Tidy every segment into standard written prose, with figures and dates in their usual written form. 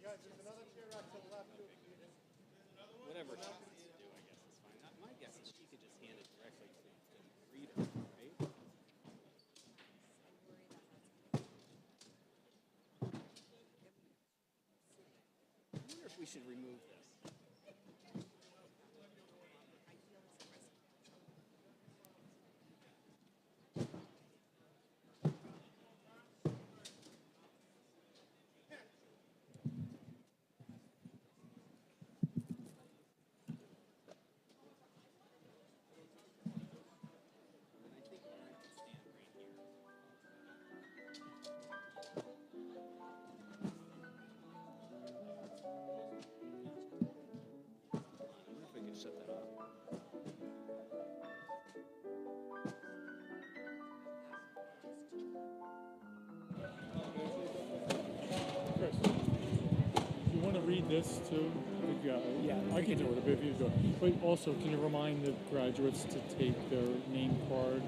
Whatever she wants to do, I guess is fine. My guess is she could just hand it directly to the reader, right? I wonder if we should remove this. Shut that off. Chris, you want to read this too? Yeah, I can do it if you do it. But also, can you remind the graduates to take their name card?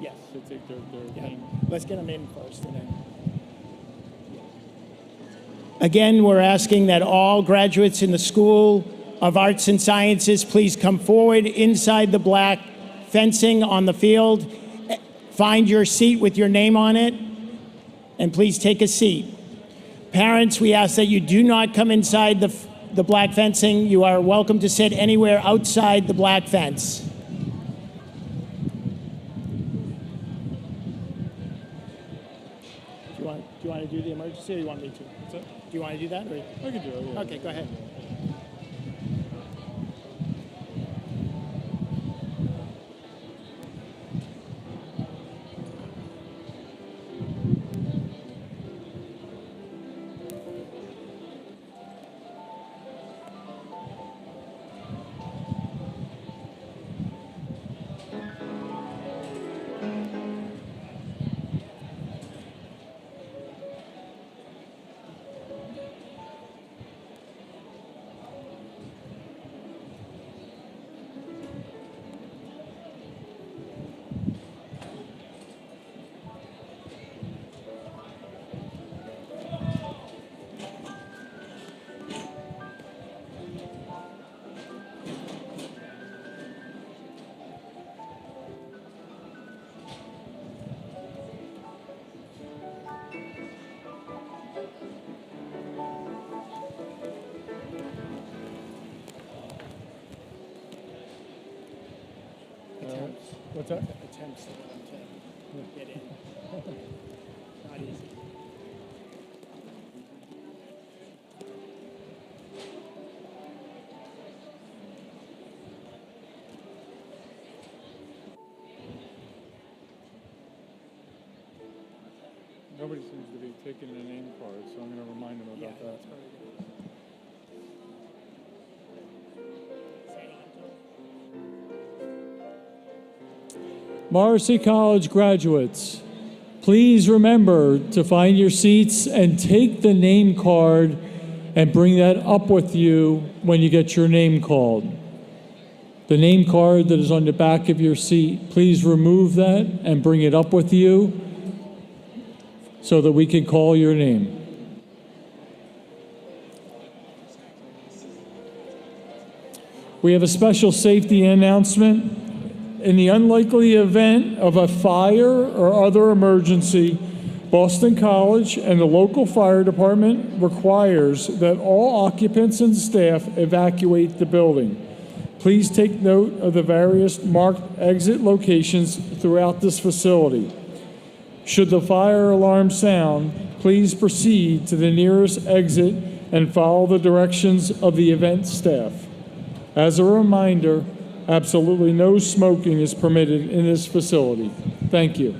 Yes. To take their name. Let's get them in first and then. Again, we're asking that all graduates in the School of Arts and Sciences please come forward inside the black fencing on the field. Find your seat with your name on it, and please take a seat. Parents, we ask that you do not come inside the black fencing. You are welcome to sit anywhere outside the black fence. Do you want to do the emergency, or do you want me to? Do you want to do that? Or? I can do it, yeah. Okay, go ahead. What's that? Attempts to get in. Not easy. Nobody seems to be taking the name card, so I'm going to remind them about that. Morrissey College graduates, please remember to find your seats and take the name card and bring that up with you when you get your name called. The name card that is on the back of your seat, please remove that and bring it up with you so that we can call your name. We have a special safety announcement. In the unlikely event of a fire or other emergency, Boston College and the local fire department requires that all occupants and staff evacuate the building. Please take note of the various marked exit locations throughout this facility. Should the fire alarm sound, please proceed to the nearest exit and follow the directions of the event staff. As a reminder, absolutely no smoking is permitted in this facility. Thank you.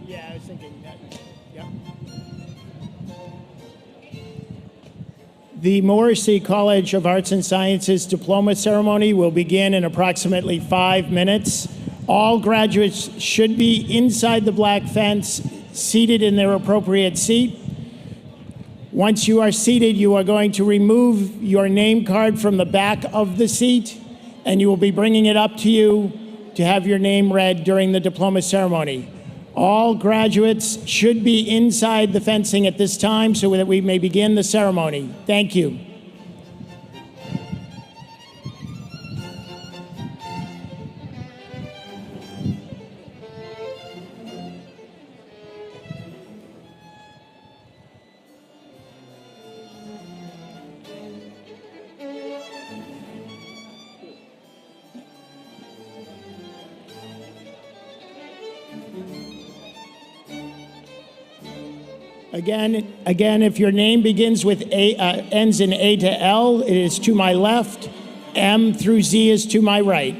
Yeah, I was thinking that. Yep. The Morrissey College of Arts and Sciences diploma ceremony will begin in approximately 5 minutes. All graduates should be inside the black fence, seated in their appropriate seat. Once you are seated, you are going to remove your name card from the back of the seat, and you will be bringing it up to you to have your name read during the diploma ceremony. All graduates should be inside the fencing at this time so that we may begin the ceremony. Thank you. Again, if your name begins with A, ends in A to L, it is to my left. M through Z is to my right.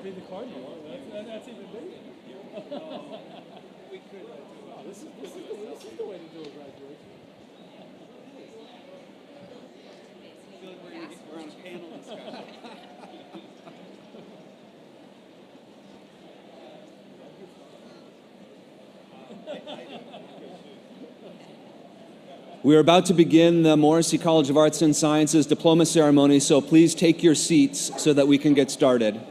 I'll be the cardinal. That's even bigger. We could do This is the way to do a graduation. I feel like we're on a panel discussion. We are about to begin the Morrissey College of Arts and Sciences diploma ceremony, so please take your seats so that we can get started.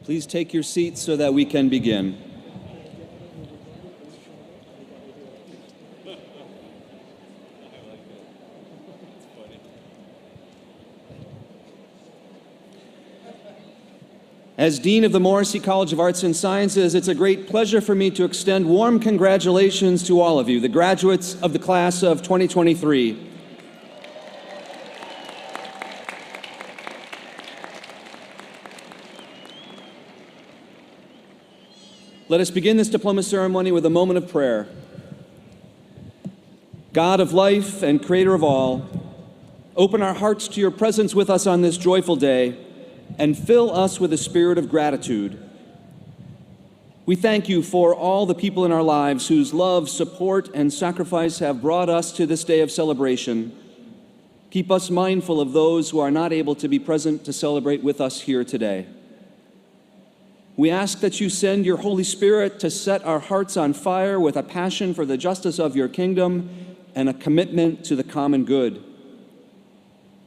Please take your seats so that we can begin. As Dean of the Morrissey College of Arts and Sciences, it's a great pleasure for me to extend warm congratulations to all of you, the graduates of the class of 2023. Let us begin this diploma ceremony with a moment of prayer. God of life and creator of all, open our hearts to your presence with us on this joyful day and fill us with a spirit of gratitude. We thank you for all the people in our lives whose love, support, and sacrifice have brought us to this day of celebration. Keep us mindful of those who are not able to be present to celebrate with us here today. We ask that you send your Holy Spirit to set our hearts on fire with a passion for the justice of your kingdom and a commitment to the common good.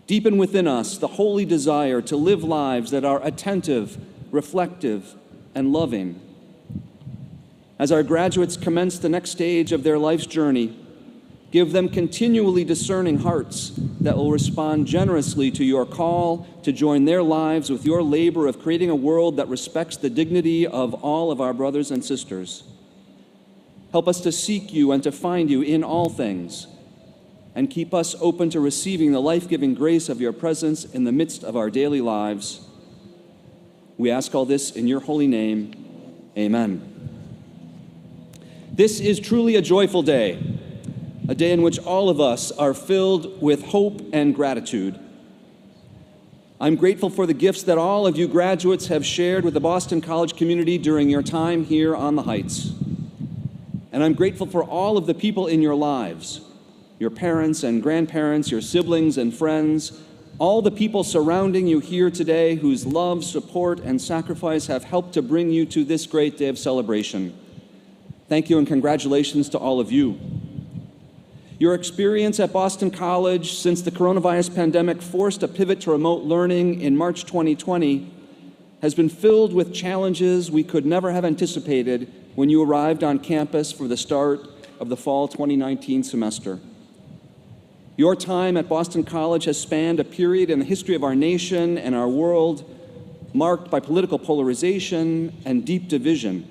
Deepen within us the holy desire to live lives that are attentive, reflective, and loving. As our graduates commence the next stage of their life's journey, give them continually discerning hearts that will respond generously to your call to join their lives with your labor of creating a world that respects the dignity of all of our brothers and sisters. Help us to seek you and to find you in all things, and keep us open to receiving the life-giving grace of your presence in the midst of our daily lives. We ask all this in your holy name. Amen. This is truly a joyful day, a day in which all of us are filled with hope and gratitude. I'm grateful for the gifts that all of you graduates have shared with the Boston College community during your time here on the Heights. And I'm grateful for all of the people in your lives, your parents and grandparents, your siblings and friends, all the people surrounding you here today whose love, support, and sacrifice have helped to bring you to this great day of celebration. Thank you and congratulations to all of you. Your experience at Boston College since the coronavirus pandemic forced a pivot to remote learning in March 2020 has been filled with challenges we could never have anticipated when you arrived on campus for the start of the fall 2019 semester. Your time at Boston College has spanned a period in the history of our nation and our world marked by political polarization and deep division,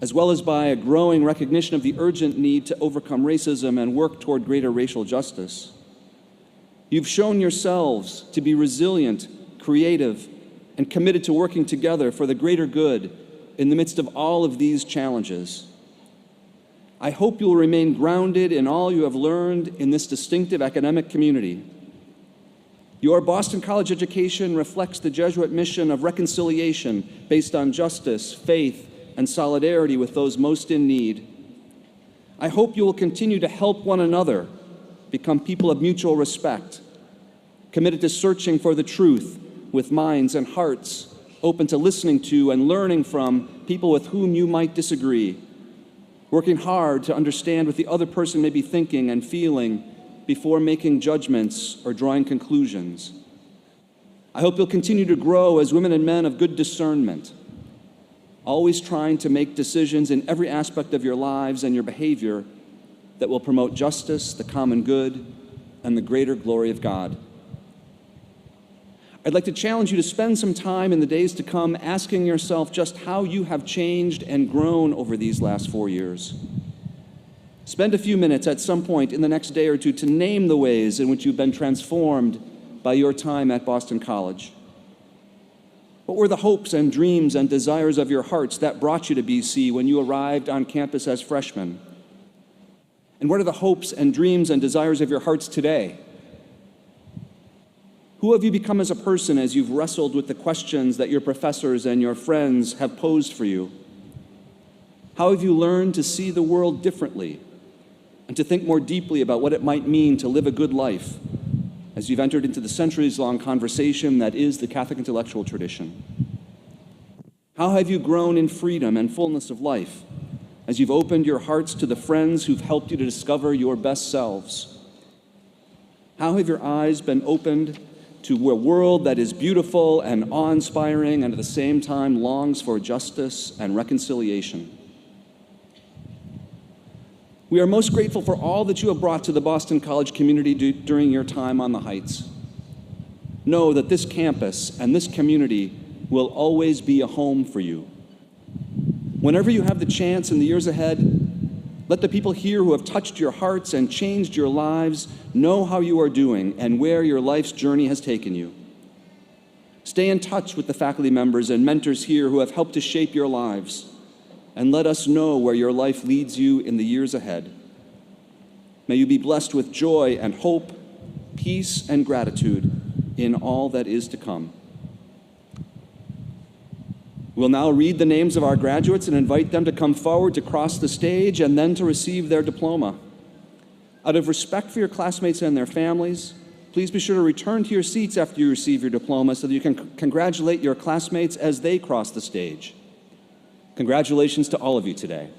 as well as by a growing recognition of the urgent need to overcome racism and work toward greater racial justice. You've shown yourselves to be resilient, creative, and committed to working together for the greater good in the midst of all of these challenges. I hope you'll remain grounded in all you have learned in this distinctive academic community. Your Boston College education reflects the Jesuit mission of reconciliation based on justice, faith, and solidarity with those most in need. I hope you will continue to help one another become people of mutual respect, committed to searching for the truth with minds and hearts open to listening to and learning from people with whom you might disagree, working hard to understand what the other person may be thinking and feeling before making judgments or drawing conclusions. I hope you'll continue to grow as women and men of good discernment, always trying to make decisions in every aspect of your lives and your behavior that will promote justice, the common good, and the greater glory of God. I'd like to challenge you to spend some time in the days to come asking yourself just how you have changed and grown over these last 4 years. Spend a few minutes at some point in the next day or two to name the ways in which you've been transformed by your time at Boston College. What were the hopes and dreams and desires of your hearts that brought you to BC when you arrived on campus as freshmen? And what are the hopes and dreams and desires of your hearts today? Who have you become as a person as you've wrestled with the questions that your professors and your friends have posed for you? How have you learned to see the world differently and to think more deeply about what it might mean to live a good life as you've entered into the centuries-long conversation that is the Catholic intellectual tradition? How have you grown in freedom and fullness of life as you've opened your hearts to the friends who've helped you to discover your best selves? How have your eyes been opened to a world that is beautiful and awe-inspiring and at the same time longs for justice and reconciliation? We are most grateful for all that you have brought to the Boston College community during your time on the Heights. Know that this campus and this community will always be a home for you. Whenever you have the chance in the years ahead, let the people here who have touched your hearts and changed your lives know how you are doing and where your life's journey has taken you. Stay in touch with the faculty members and mentors here who have helped to shape your lives, and let us know where your life leads you in the years ahead. May you be blessed with joy and hope, peace and gratitude in all that is to come. We'll now read the names of our graduates and invite them to come forward to cross the stage and then to receive their diploma. Out of respect for your classmates and their families, please be sure to return to your seats after you receive your diploma so that you can congratulate your classmates as they cross the stage. Congratulations to all of you today.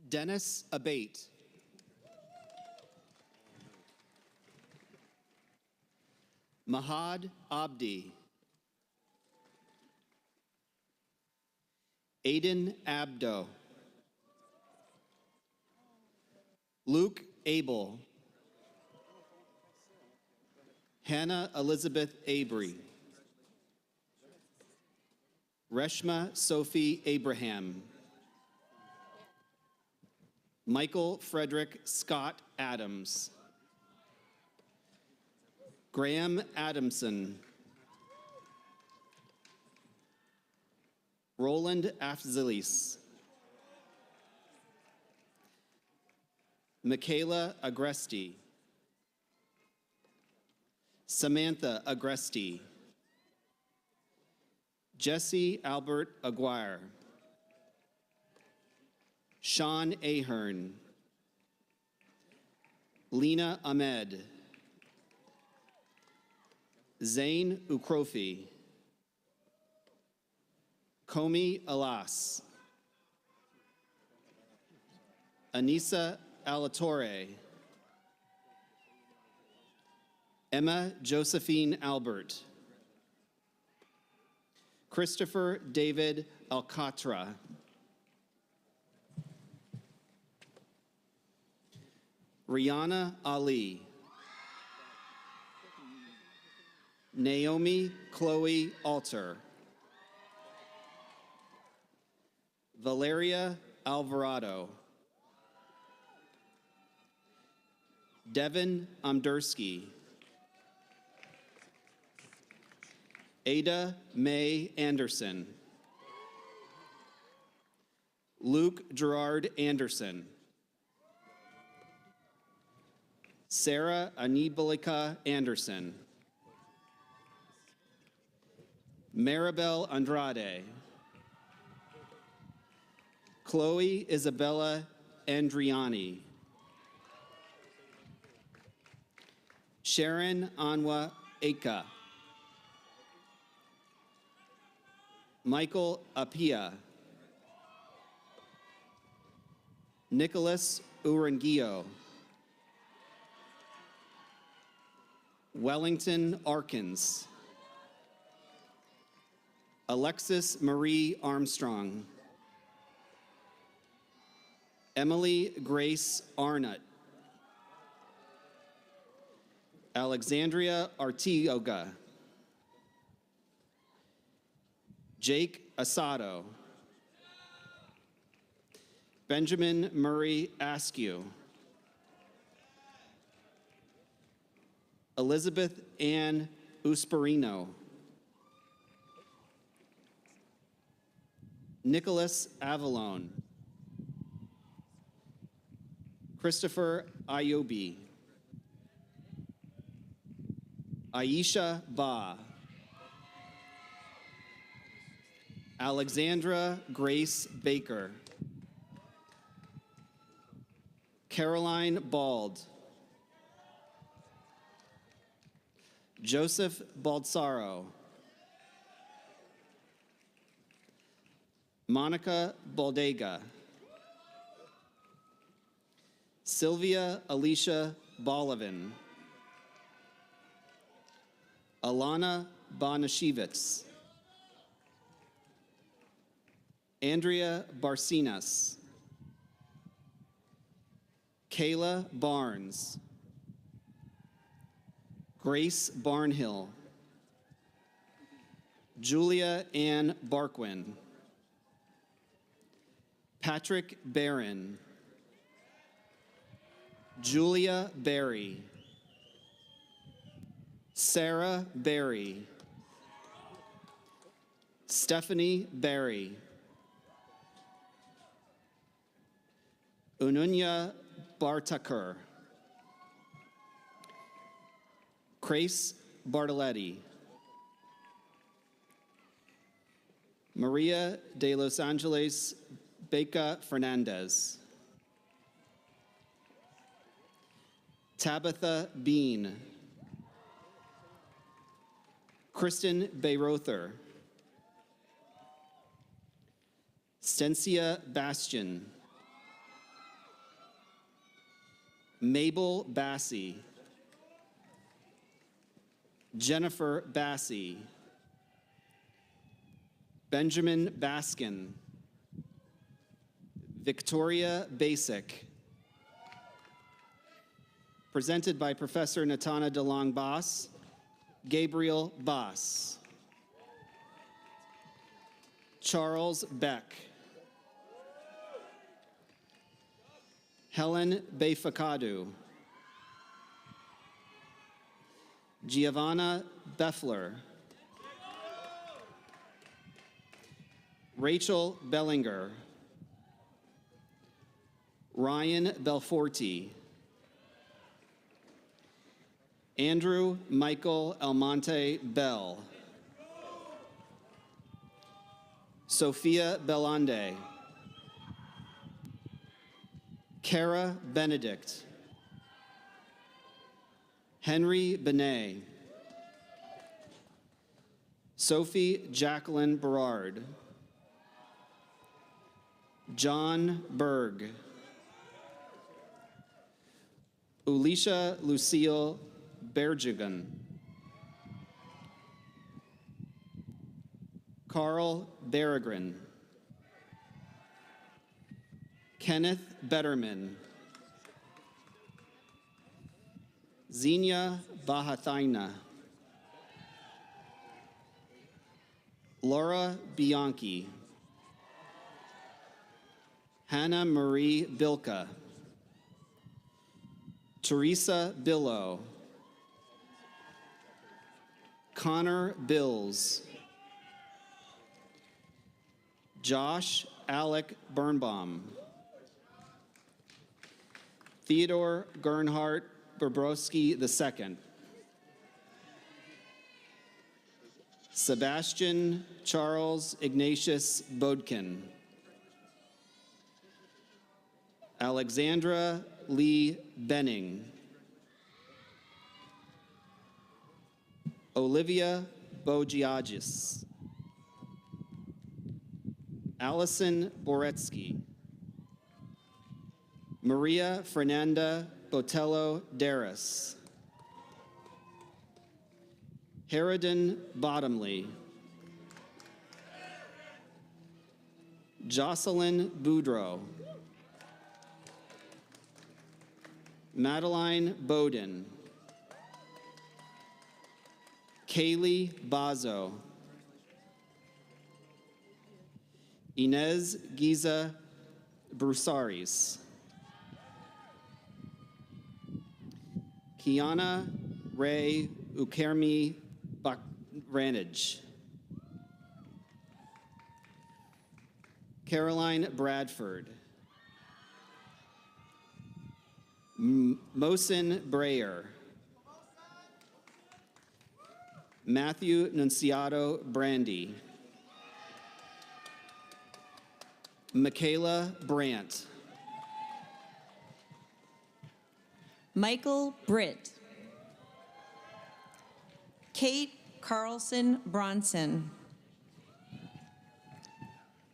Dennis Abate. Mahad Abdi. Aiden Abdo. Luke Abel. Hannah Elizabeth Abry. Reshma Sophie Abraham. Michael Frederick Scott Adams. Graham Adamson. Roland Afzilis. Michaela Agresti. Samantha Agresti. Jesse Albert Aguirre. Sean Ahern. Lena Ahmed. Zain Ukrofi. Komi Alas. Anissa Alatorre. Emma Josephine Albert. Christopher David Alcatra. Rihanna Ali. Naomi Chloe Alter. Valeria Alvarado. Devin Amdursky. Ada Mae Anderson. Luke Gerard Anderson. Sarah Anibalika Anderson. Maribel Andrade. Chloe Isabella Andriani. Sharon Anwa Eka. Michael Apia. Nicholas Urangio. Wellington Arkins. Alexis Marie Armstrong. Emily Grace Arnott. Alexandria Artioga. Jake Asado. Benjamin Murray Askew. Elizabeth Ann Usperino. Nicholas Avalone. Christopher Ayobi. Aisha Ba. Alexandra Grace Baker. Caroline Bald. Joseph Baldsaro. Monica Baldega. Sylvia Alicia Bolovin. Alana Bonashevitz. Andrea Barcinas. Kayla Barnes. Grace Barnhill. Julia Ann Barquin. Patrick Barron. Julia Berry. Sarah Berry. Stephanie Berry. Ununya Bartaker. Grace Bartoletti. Maria de Los Angeles Beca Fernandez. Tabitha Bean. Kristen Bayrother. Stencia Bastian. Mabel Bassey. Jennifer Bassey. Benjamin Baskin. Victoria Basic. Presented by Professor Natana DeLong Bass, Gabriel Bass. Charles Beck. Helen Befakadu. Giovanna Beffler. Rachel Bellinger. Ryan Belforti. Andrew Michael Almonte Bell. Sophia Belande. Kara Benedict. Henry Benet. Sophie Jacqueline Berard. John Berg. Ulisha Lucille Berjugan. Carl Berggren. Kenneth Betterman. Xenia Bahathaina. Laura Bianchi, Hannah Marie Bilka, Teresa Billow, Connor Bills, Josh Alec Birnbaum, Theodore Gernhardt Bobrowski II, Sebastian Charles Ignatius Bodkin, Alexandra Lee Benning, Olivia Bogiagis, Allison Boretsky, Maria Fernanda Botello Darris, Harridan Bottomley, Jocelyn Boudreau, Madeline Bowden, Kaylee Bazo, Inez Giza Brusaris, Kiana Ray Ukermi Ranage, Caroline Bradford, Mohsin Breyer, Matthew Nunciato Brandy, Michaela Brandt, Michael Britt, Kate Carlson Bronson,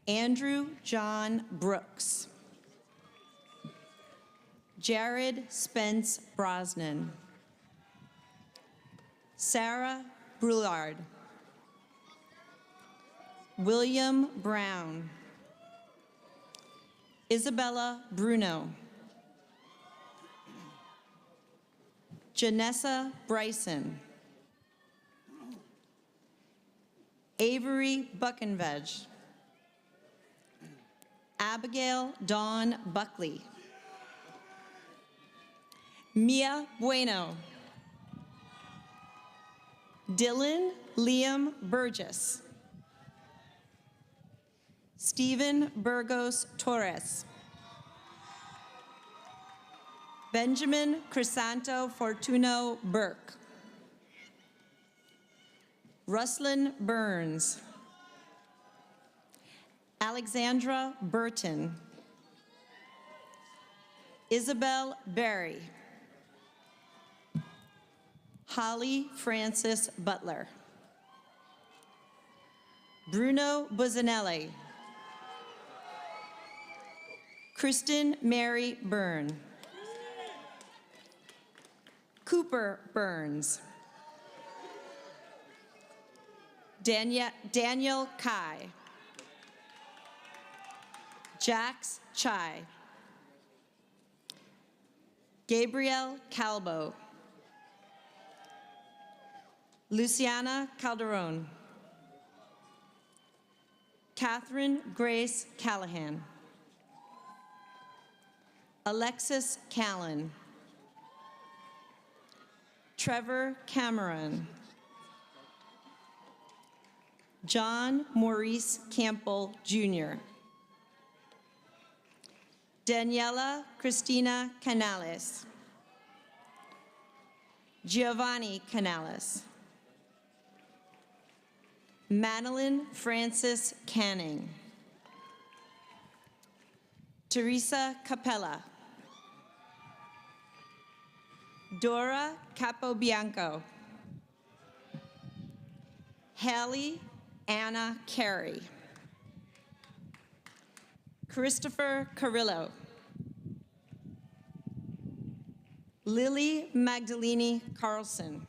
Andrew John Brooks, Jared Spence Brosnan, Sarah Brulard, William Brown, Isabella Bruno, Janessa Bryson, Avery Buckenvedge, Abigail Dawn Buckley, Mia Bueno, Dylan Liam Burgess, Stephen Burgos Torres, Benjamin Crisanto Fortuno Burke, Ruslyn Burns, Alexandra Burton, Isabel Berry, Holly Francis Butler, Bruno Buzzanelli, Kristen Mary Byrne, Cooper Burns, Daniel Kai, Jax Chai, Gabriel Calbo, Luciana Calderon, Catherine Grace Callahan, Alexis Callan, Trevor Cameron, John Maurice Campbell Jr., Daniela Cristina Canales, Giovanni Canales, Madeline Francis Canning, Teresa Capella, Dora Capobianco, Hallie Anna Carey, Christopher Carrillo, Lily Magdalene Carlson,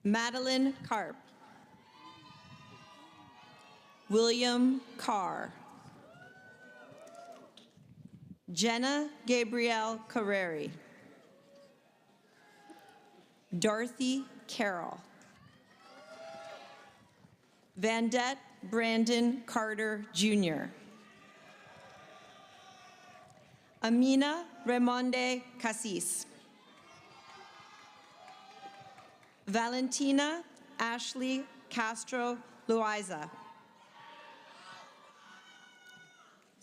Madeline Karp, William Carr, Jenna Gabrielle Carreri, Dorothy Carroll, Vandette Brandon Carter, Jr. Amina Raimonde Cassis. Valentina Ashley Castro Loaiza.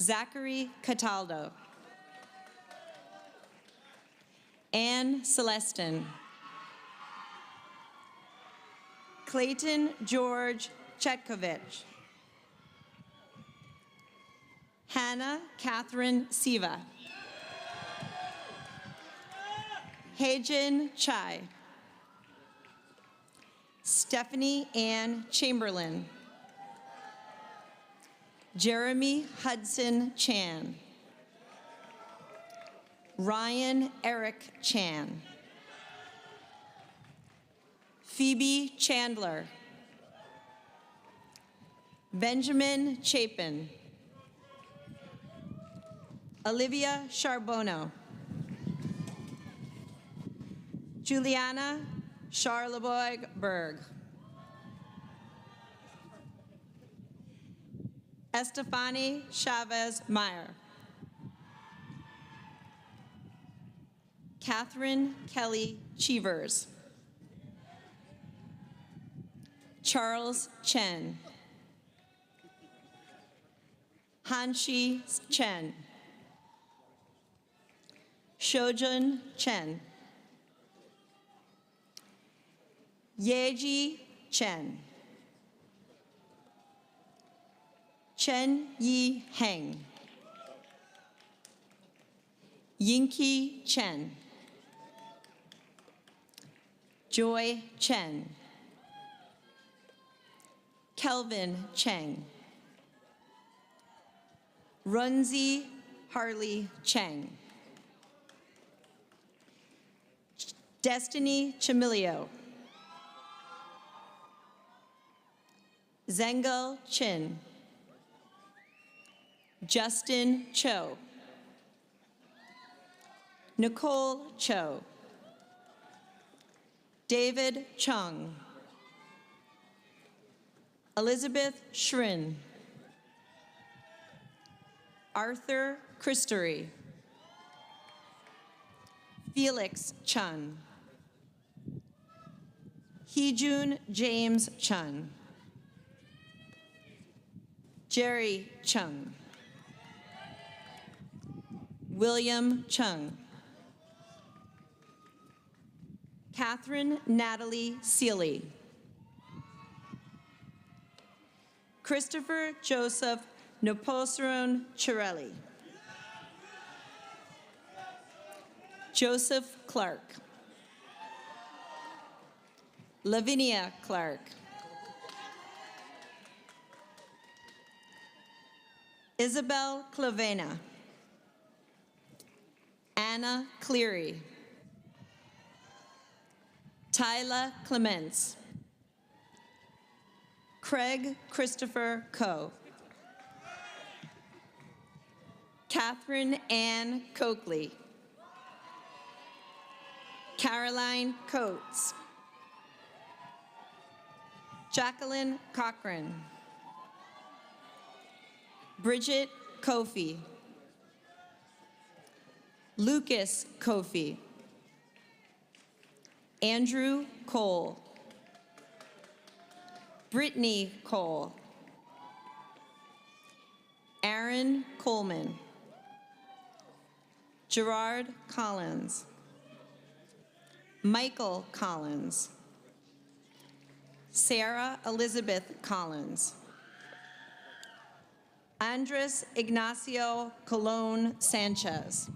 Zachary Cataldo. Anne Celestin. Clayton George Chetkovich. Hannah Catherine Siva. Heijin Chai. Stephanie Ann Chamberlain. Jeremy Hudson Chan. Ryan Eric Chan. Phoebe Chandler. Benjamin Chapin. Olivia Charbonneau. Juliana Charlebois Berg. Estefany Chavez Meyer. Catherine Kelly Cheevers. Charles Chen. Hanshi Chen. Shojun Chen. Yeji Chen. Chen Yi Heng. Yinki Chen. Joy Chen. Kelvin Cheng. Runzi Harley Cheng. Destiny Chamilio. Zengel Chin. Justin Cho. Nicole Cho. David Chung. Elizabeth Schrin. Arthur Christery. Felix Chun. Heejun James Chun. Jerry Chung. William Chung. Catherine Natalie Seeley. Christopher Joseph Noposaron Chirelli. Joseph Clark. Lavinia Clark. Isabel Clavena. Anna Cleary. Tyla Clements. Craig Christopher Coe. Catherine Ann Coakley. Caroline Coates. Jacqueline Cochran. Bridget Kofi. Lucas Kofi. Andrew Cole. Brittany Cole. Aaron Coleman. Gerard Collins. Michael Collins. Sarah Elizabeth Collins. Andres Ignacio Colon Sanchez.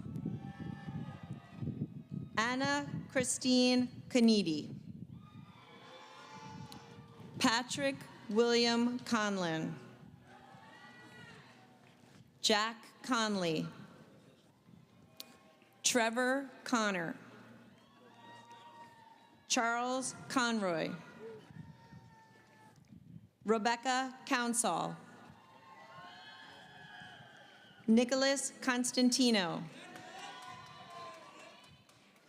Anna Christine Canidi. Patrick William Conlin. Jack Conley. Trevor Connor. Charles Conroy. Rebecca Counsall. Nicholas Constantino.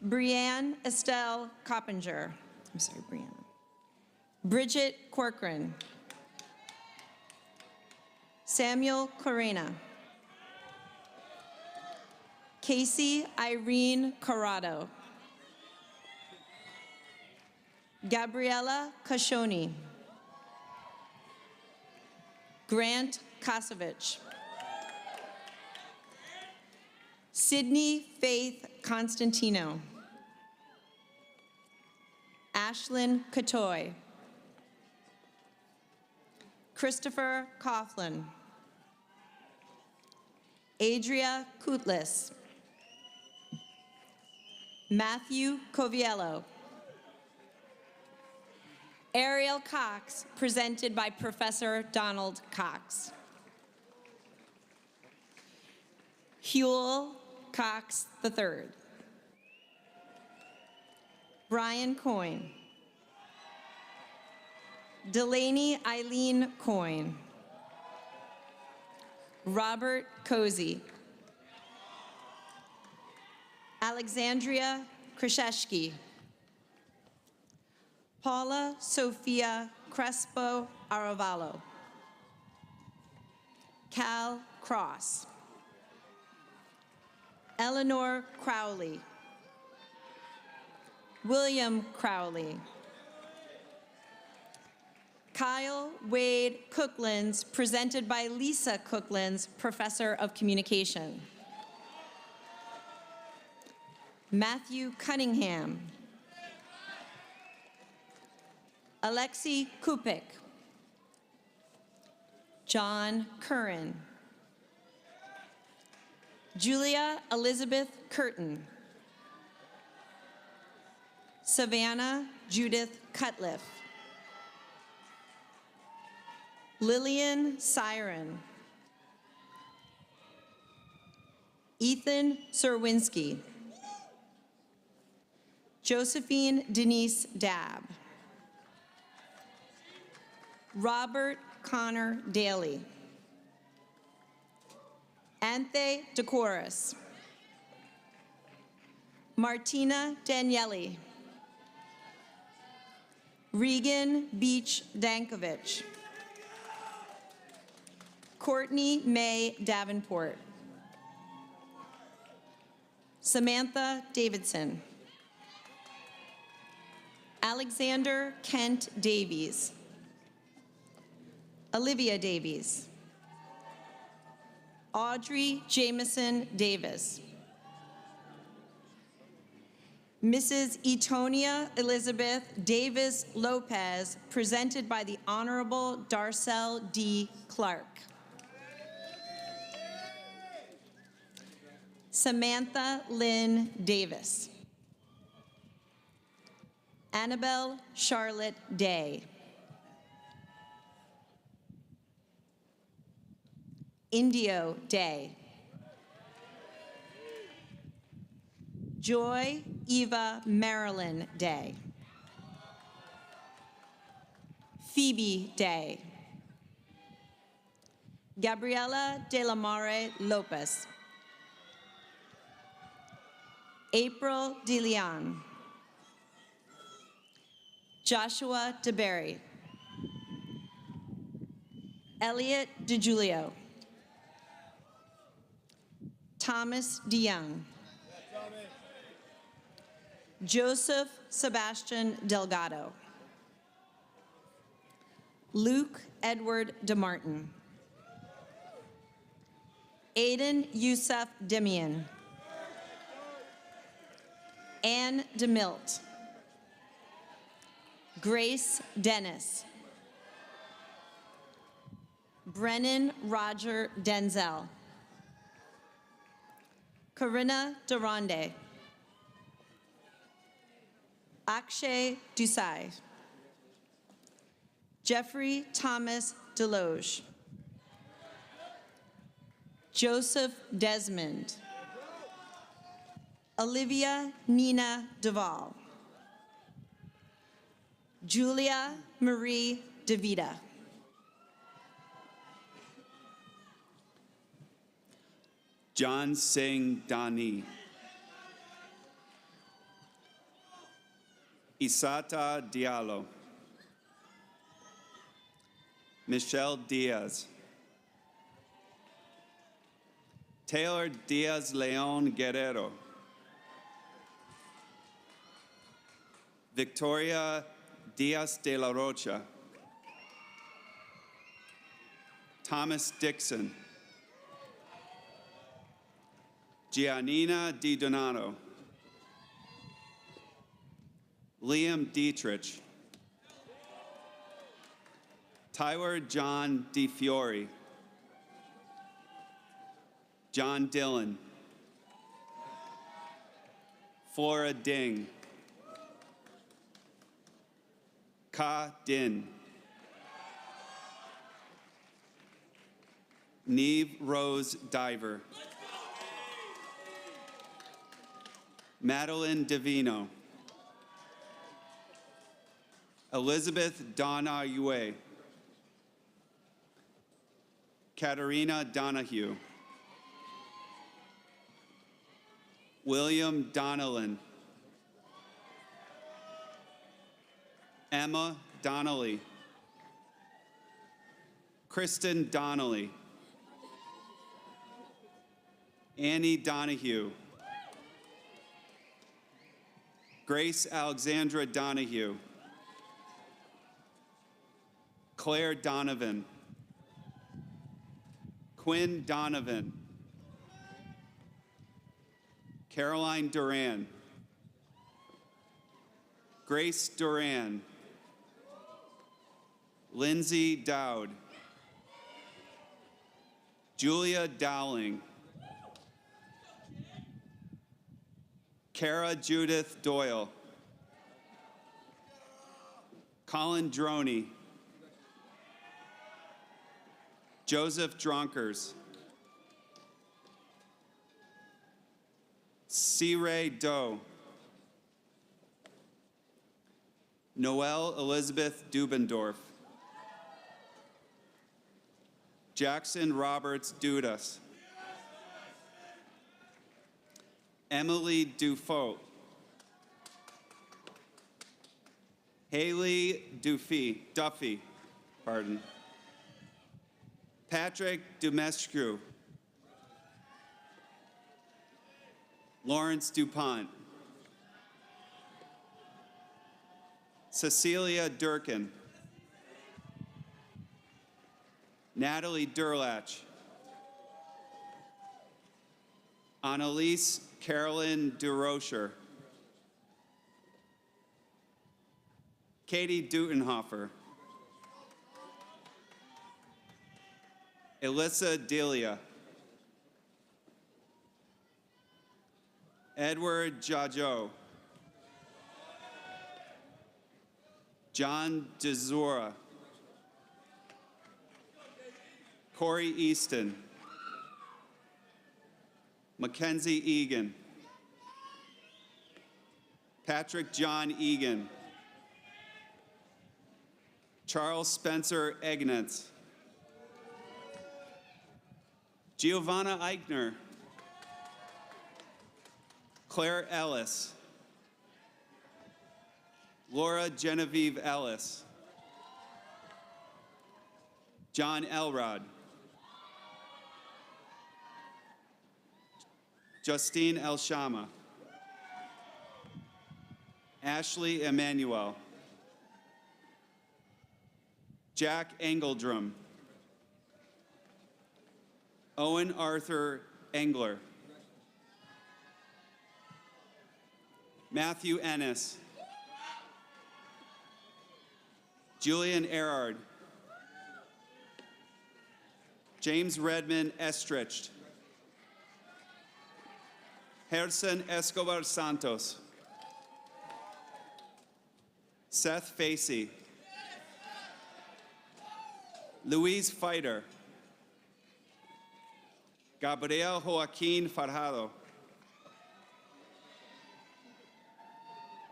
Brianne Estelle Coppinger. I'm sorry, Brianne. Bridget Corcoran. Samuel Corena. Casey Irene Corrado. Gabriela Kashoni. Grant Kosovich. Sydney Faith Constantino. Ashlyn Katoy. Christopher Coughlin. Adria Kutlis. Matthew Coviello. Ariel Cox, presented by Professor Donald Cox. Huel Cox III. Brian Coyne. Delaney Eileen Coyne. Robert Cozy. Alexandria Kraszewski. Paula Sofia Crespo Aravalo. Cal Cross. Eleanor Crowley. William Crowley. Kyle Wade Cooklands, presented by Lisa Cooklands, Professor of Communication. Matthew Cunningham. Alexei Kupik. John Curran. Julia Elizabeth Curtin. Savannah Judith Cutliff. Lillian Siren. Ethan Serwinski. Josephine Denise Dabb. Robert Connor Daly. Anthe Decoris. Martina Danieli. Regan Beach Dankovich. Courtney May Davenport. Samantha Davidson. Alexander Kent Davies. Olivia Davies. Audrey Jameson Davis. Mrs. Etonia Elizabeth Davis Lopez, presented by the Honorable Darcel D. Clark. Samantha Lynn Davis. Annabelle Charlotte Day. Indio Day. Joy Eva Marilyn Day. Phoebe Day. Gabriela de la Mare Lopez. April DeLeon. Joshua DeBerry. Elliot DeJulio. Thomas DeYoung. Joseph Sebastian Delgado. Luke Edward DeMartin. Aiden Youssef Demian. Anne DeMilt. Grace Dennis. Brennan Roger Denzel. Corinna Durande. Akshay Desai. Jeffrey Thomas Deloge. Joseph Desmond. Olivia Nina Duvall. Julia Marie DeVita. John Singh Dani. Isata Diallo. Michelle Diaz. Taylor Diaz Leon Guerrero. Victoria Diaz de la Rocha. Thomas Dixon. Giannina Di Donato. Liam Dietrich. Tyler John DeFiore. John Dillon. Flora Ding. Ka Din. Neve Rose Diver. Madeline Divino. Elizabeth Donna Yue. Katarina Donahue. William Donnellan. Emma Donnelly. Kristen Donnelly. Annie Donahue. Grace Alexandra Donahue. Claire Donovan. Quinn Donovan. Caroline Duran. Grace Duran. Lindsay Dowd. Julia Dowling. Kara Judith Doyle. Colin Droney. Joseph Dronkers. C. Ray Doe. Noelle Elizabeth Dubendorf. Jackson Roberts Dudas. Emily Dufault. Haley Duffy, pardon. Patrick Dumescu. Lawrence DuPont. Cecilia Durkin. Natalie Durlach. Annalise Carolyn DeRocher. Katie Dutenhofer. Alyssa Delia. Edward Jajo. John DeZura. Corey Easton. Mackenzie Egan. Patrick John Egan. Charles Spencer Egnetz. Giovanna Eichner. Claire Ellis. Laura Genevieve Ellis. John Elrod. Justine Elshama. Ashley Emanuel. Jack Engeldrum. Owen Arthur Engler. Matthew Ennis. Julian Erard. James Redmond Estrich. Gerson Escobar Santos. Seth Facey. Louise Fighter. Gabriel Joaquin Farjado.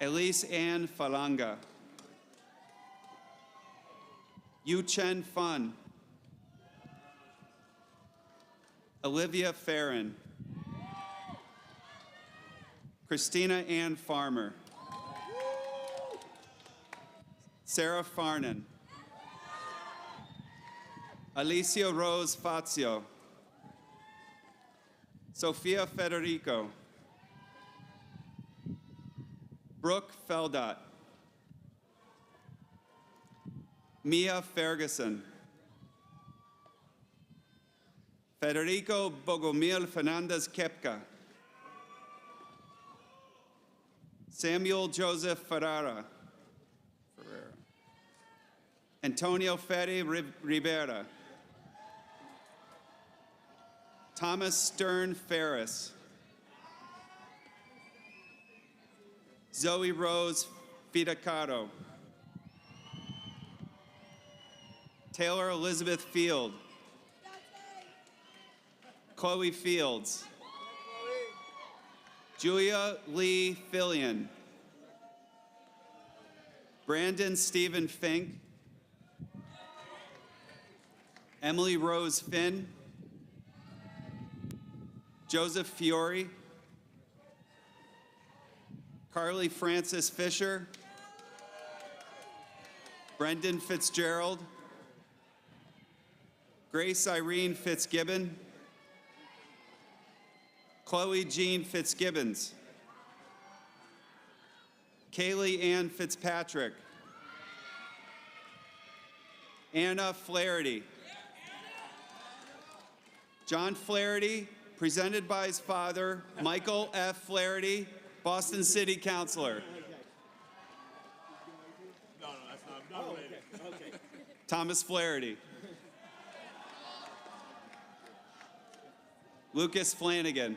Elise Ann Falanga. Yu Chen Fun. Olivia Farron. Christina Ann Farmer. Sarah Farnan. Alicia Rose Fazio. Sophia Federico. Brooke Feldot. Mia Ferguson. Federico Bogomil Fernandez Kepka. Samuel Joseph Ferrara. Antonio Ferri Rivera. Thomas Stern Ferris. Zoe Rose Fidacaro. Taylor Elizabeth Field. Chloe Fields. Julia Lee Fillion. Brandon Stephen Fink. Emily Rose Finn. Joseph Fiore. Carly Francis Fisher. Brendan Fitzgerald. Grace Irene Fitzgibbon. Chloe Jean Fitzgibbons. Kaylee Ann Fitzpatrick. Anna Flaherty. John Flaherty, presented by his father, Michael F. Flaherty, Boston City Councilor. Thomas Flaherty. Lucas Flanagan.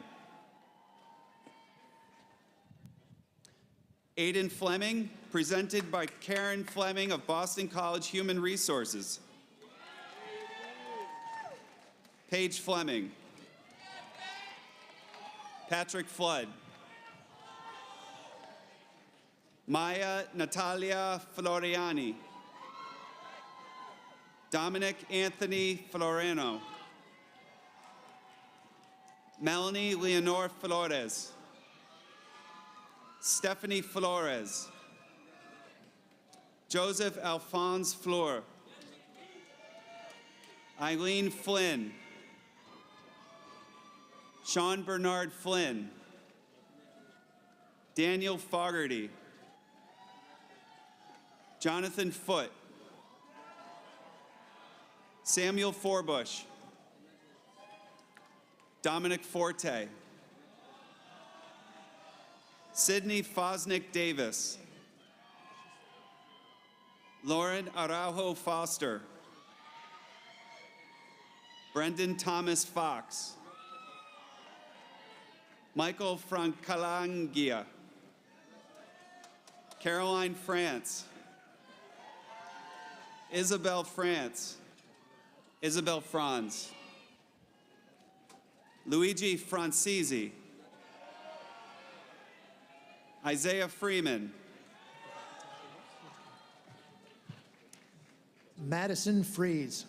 Aiden Fleming, presented by Karen Fleming of Boston College Human Resources. Paige Fleming. Patrick Flood. Maya Natalia Floriani. Dominic Anthony Floreno. Melanie Leonore Flores. Stephanie Flores. Joseph Alphonse Fleur. Eileen Flynn. Sean Bernard Flynn. Daniel Fogarty. Jonathan Foote. Samuel Forbush. Dominic Forte. Sydney Fosnick Davis. Lauren Araujo Foster. Brendan Thomas Fox. Michael Francalangia. Caroline France. Isabel France. Isabel Franz. Luigi Francisi. Isaiah Freeman. Madison Fries.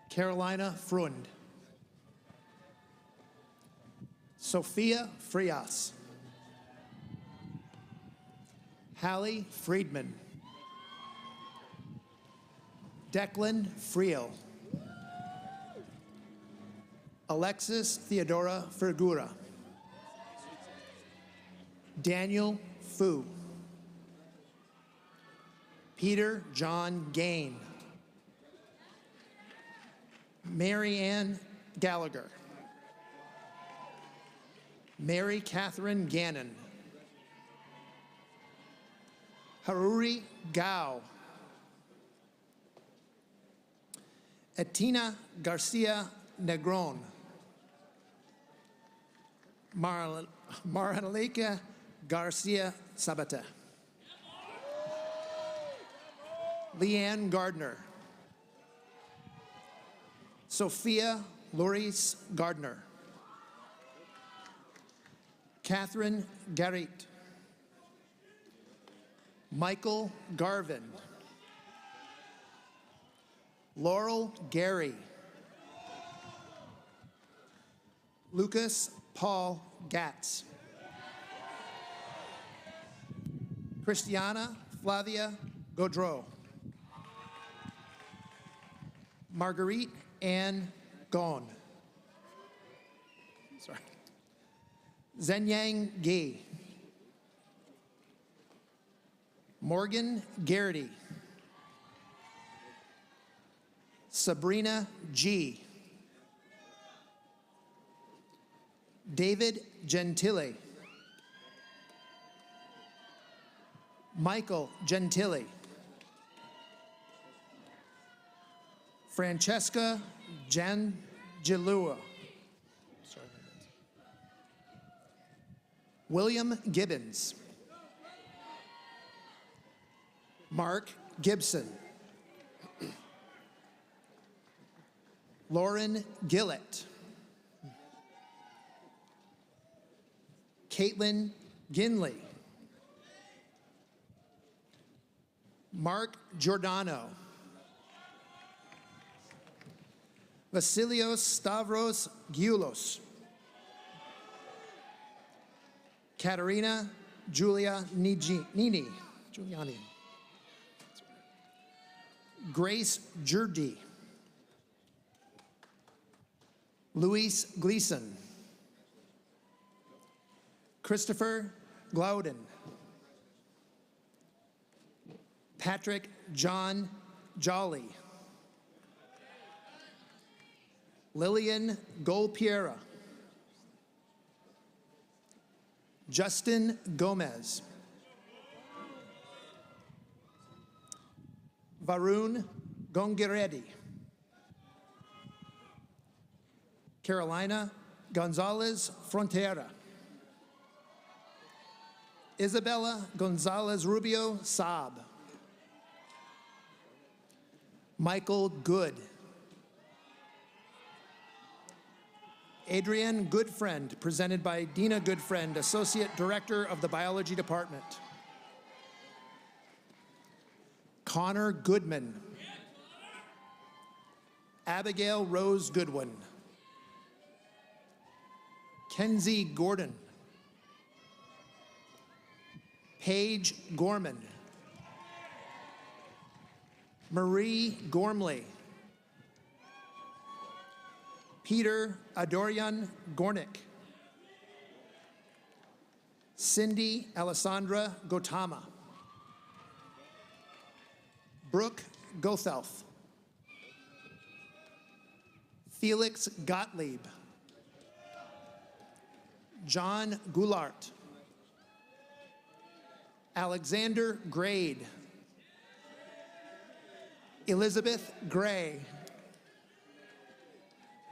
Carolina Frund. Sophia Frias. Hallie Friedman. Declan Friel. Alexis Theodora Fergura. Daniel Fu. Peter John Gain. Mary Ann Gallagher. Mary Catherine Gannon. Haruri Gao. Etina Garcia Negron. Maranelika Garcia Sabata. Leanne Gardner. Sophia Loris Gardner. Catherine Garit. Michael Garvin. Laurel Gary. Lucas Paul Gatz. Christiana Flavia Gaudreau. Marguerite Ann Gone. Sorry. Zenyang Gi. Morgan Garrity. Sabrina G. David Gentile. Michael Gentile. Francesca Jangilua. William Gibbons. Mark Gibson. Lauren Gillett. Caitlin Ginley. Mark Giordano. Vasilios Stavros Giulos. Katerina Julia Nini. Giuliani. Grace Jurdi. Luis Gleason. Christopher Glauden. Patrick John Jolly. Lillian Golpiera. Justin Gomez. Varun Gongiretti. Carolina Gonzalez Frontera. Isabella Gonzalez Rubio Saab. Michael Good. Adrienne Goodfriend, presented by Dina Goodfriend, Associate Director of the Biology Department. Connor Goodman. Abigail Rose Goodwin. Kenzie Gordon. Paige Gorman. Marie Gormley. Peter Adorian Gornick. Cindy Alessandra Gotama. Brooke Gothelf. Felix Gottlieb. John Goulart. Alexander Grade. Elizabeth Gray.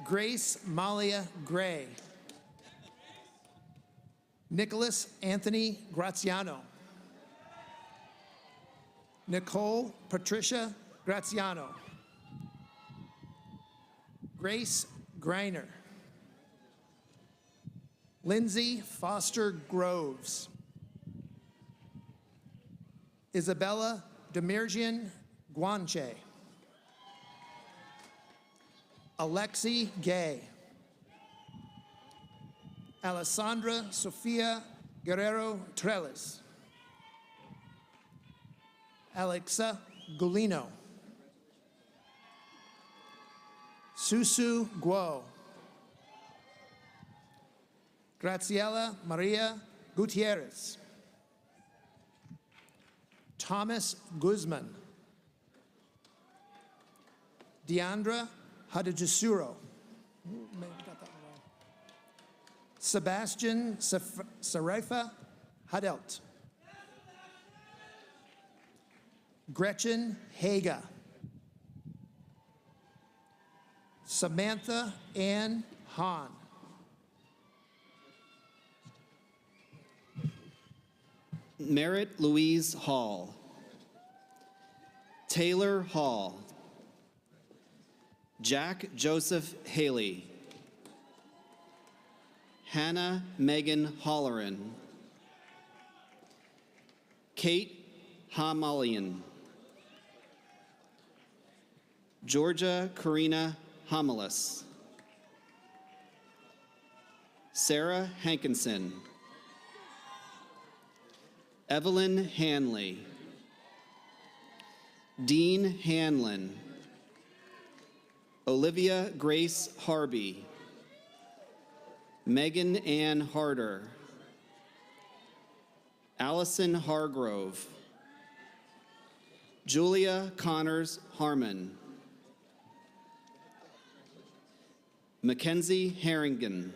Grace Malia Gray. Nicholas Anthony Graziano. Nicole Patricia Graziano. Grace Greiner. Lindsay Foster Groves. Isabella Demirjian Guanche. Alexi Gay. Alessandra Sofia Guerrero Trellis. Alexa Gulino. Susu Guo. Graciela Maria Gutierrez. Thomas Guzman. Deandra Hadajisuro. Sebastian Sarefa Hadelt. Gretchen Haga. Samantha Ann Hahn. Merritt Louise Hall. Taylor Hall. Jack Joseph Haley. Hannah Megan Holleran. Kate Hamalian. Georgia Karina Homelis. Sarah Hankinson. Evelyn Hanley. Dean Hanlon. Olivia Grace Harby, Megan Ann Harder, Allison Hargrove, Julia Connors Harmon, Mackenzie Harrington,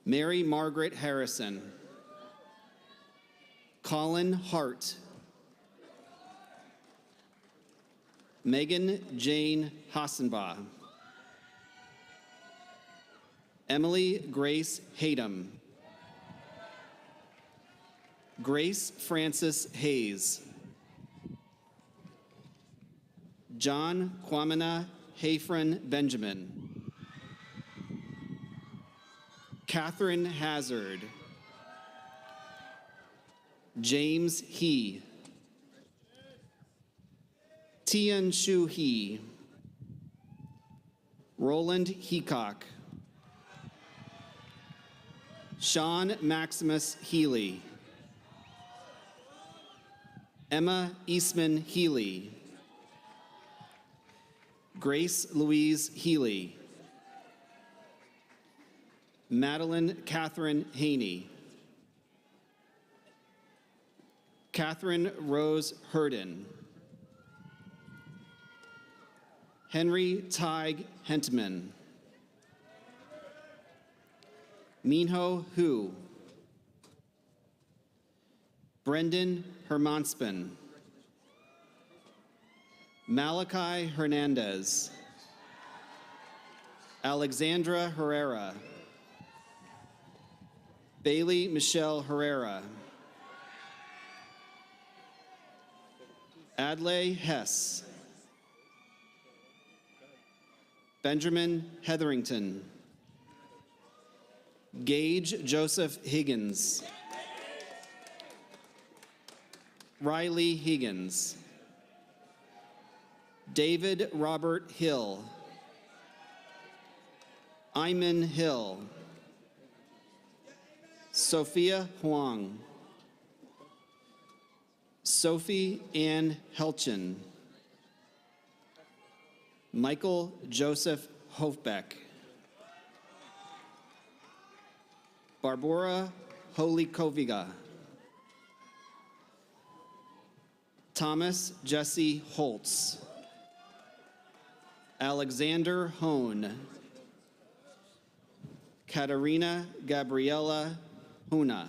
Mary Margaret Harrison, Colin Hart, Megan Jane Hassenbaugh, Emily Grace Hatem, Grace Frances Hayes, John Kwamina Hayfren Benjamin, Catherine Hazard, James He, Tian Shu He, Roland Heacock, Sean Maximus Healy, Emma Eastman Healy, Grace Louise Healy, Madeline Catherine Haney, Catherine Rose Herden, Henry Tig Hentman, Minho Hu, Brendan Hermanspan, Malachi Hernandez, Alexandra Herrera, Bailey Michelle Herrera, Adlai Hess, Benjamin Hetherington, Gage Joseph Higgins, Riley Higgins, David Robert Hill, Iman Hill, Sophia Huang, Sophie Ann Helchin, Michael Joseph Hofbeck, Barbara Holikoviga, Thomas Jesse Holtz, Alexander Hone, Katarina Gabriella Huna,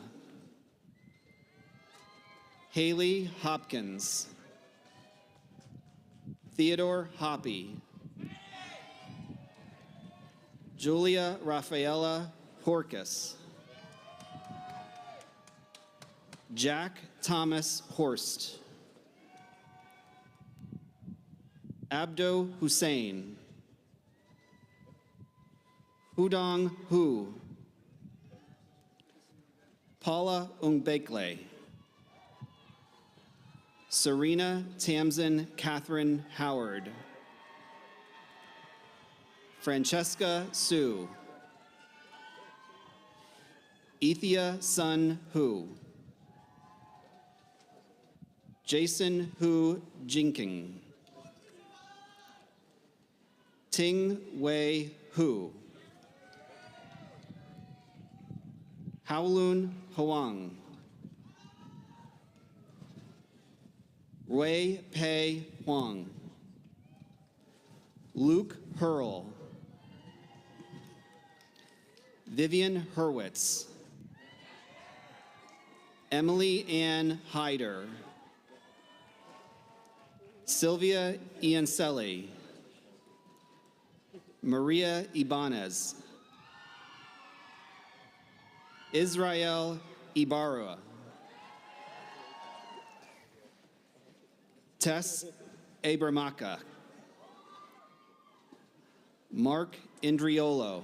Haley Hopkins, Theodore Hoppy, Julia Rafaela Horkus, Jack Thomas Horst, Abdo Hussein, Hudong Hu, Paula Ungbekle, Serena Tamsin Catherine Howard, Francesca Sue, Ethia Sun Hu, Jason Hu Jinking, Ting Wei Hu, Howlun Hoang, Wei Pei Huang, Luke Hurl, Vivian Hurwitz, Emily Ann Hyder, Sylvia Iancelli, Maria Ibanez, Israel Ibarra, Tess Abramaka, Mark Indriolo,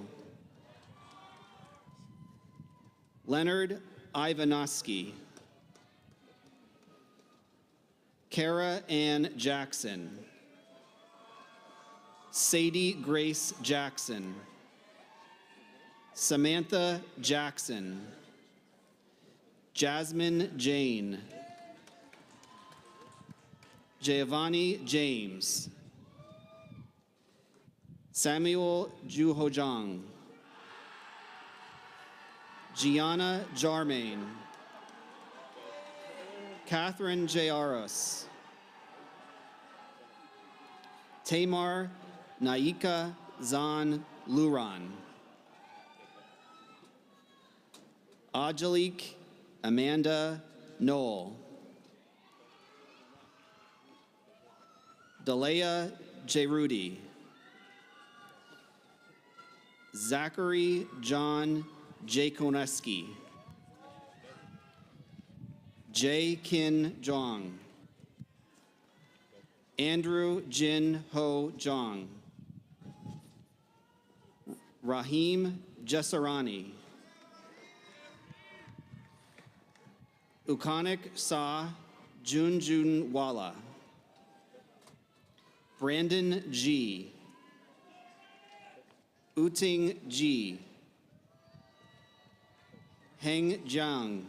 Leonard Ivanovsky, Kara Ann Jackson, Sadie Grace Jackson, Samantha Jackson, Jasmine Jane, Giovanni James, Samuel Juhojang, Gianna Jarmain, Catherine J. Aros, Tamar Naika Zan Luran, Ajalik Amanda Knoll, Dalea J. Rudy, Zachary John J. Koneski, J. Kin Jong, Andrew Jin Ho Jong, Rahim Jessarani, Ukanik Sa Junjun Wala, Brandon G, Uting G, Heng Jiang,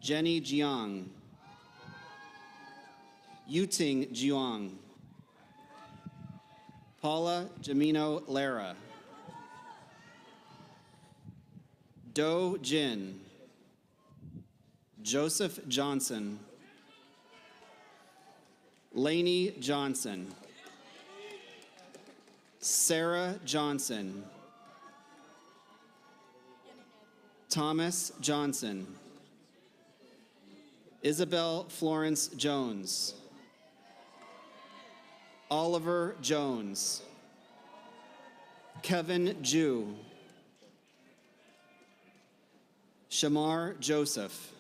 Jenny Jiang, Yuting Jiang, Paula Jamino Lara, Do Jin, Joseph Johnson, Lainey Johnson, Sarah Johnson, Thomas Johnson, Isabel Florence Jones, Oliver Jones, Kevin Jew, Shamar Joseph,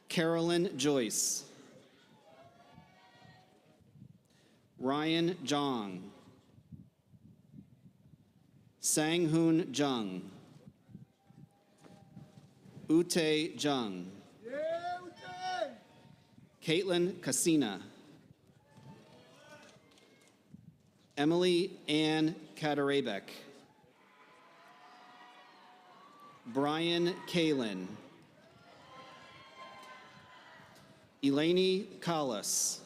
Carolyn Joyce, Ryan Jong, Sang-hoon Jung, Ute Jung, Caitlin Casina, Emily Ann Katarabek, Brian Kalin, Eleni Kalas,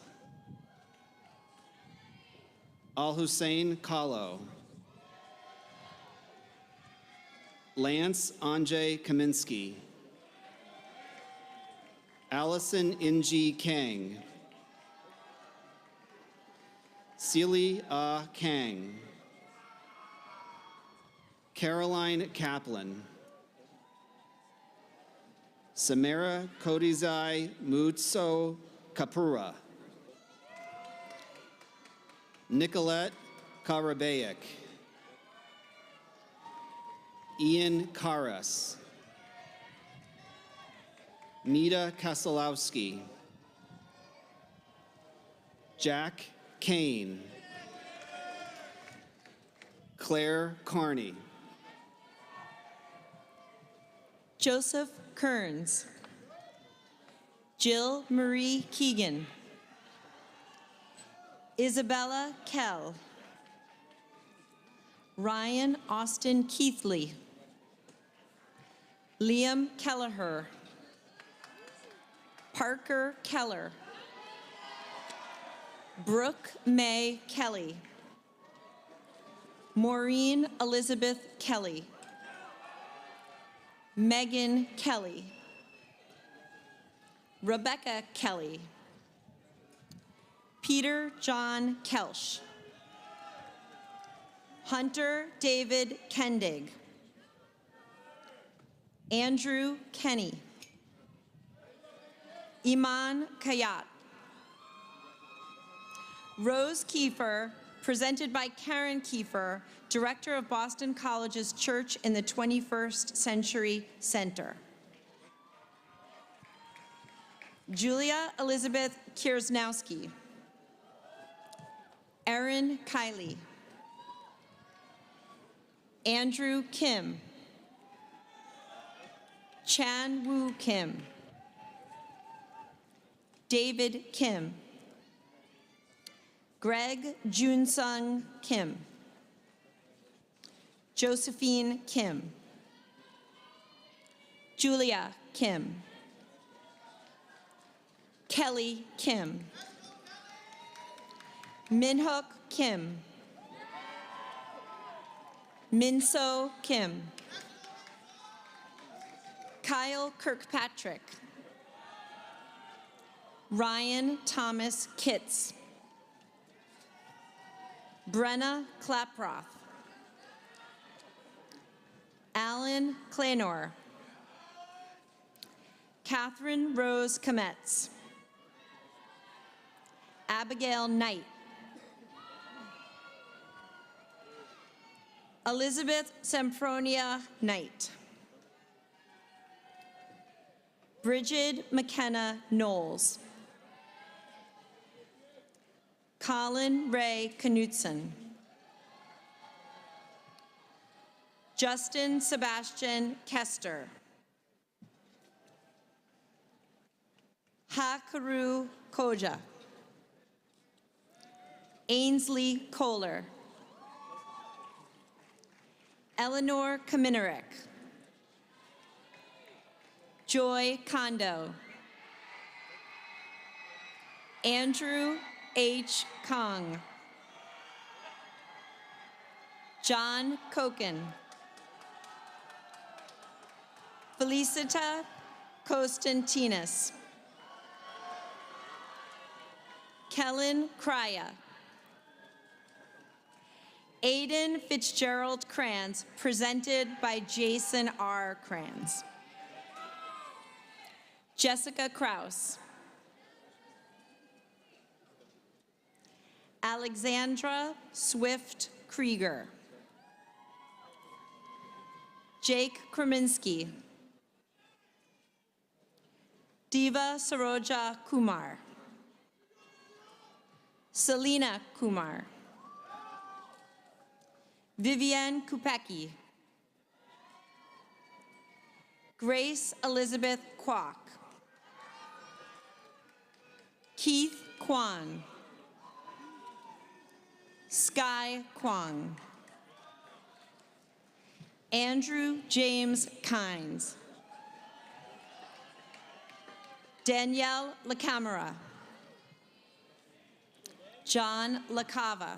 Al-Hussein Kahlo, Lance Anjay Kaminsky, Allison Inji Kang, Sealy Ah Kang, Caroline Kaplan, Samara Kodizai Mutso Kapura, Nicolette Karabayak, Ian Karas, Nita Kasalowski, Jack Kane, Claire Carney, Joseph Kearns, Jill Marie Keegan, Isabella Kell, Ryan Austin Keithley, Liam Kelleher, Parker Keller, Brooke May Kelly, Maureen Elizabeth Kelly, Megan Kelly, Rebecca Kelly, Peter John Kelsch, Hunter David Kendig, Andrew Kenny, Iman Kayat, Rose Kiefer, presented by Karen Kiefer, Director of Boston College's Church in the 21st Century Center. Julia Elizabeth Kiersnowski, Erin Kiley, Andrew Kim, Chan Woo Kim, David Kim, Greg Junsung Kim, Josephine Kim, Julia Kim, Kelly Kim, Minhook Kim. Minso Kim. Kyle Kirkpatrick. Ryan Thomas Kitts. Brenna Klaproth. Alan Clanor. Catherine Rose Kometz. Abigail Knight. Elizabeth Sempronia Knight. Bridget McKenna Knowles. Colin Ray Knutson. Justin Sebastian Kester. Hakaru Koja. Ainsley Kohler. Eleanor Kaminarek. Joy Kondo. Andrew H. Kong. John Koken. Felicita Konstantinos. Kellen Kraya. Aiden Fitzgerald Kranz, presented by Jason R. Kranz. Jessica Kraus. Alexandra Swift Krieger. Jake Kreminski. Diva Saroja Kumar. Selena Kumar. Vivienne Kupecki. Grace Elizabeth Kwok. Keith Kwan. Sky Kwong. Andrew James Kynes. Danielle LaCamera. John LaCava.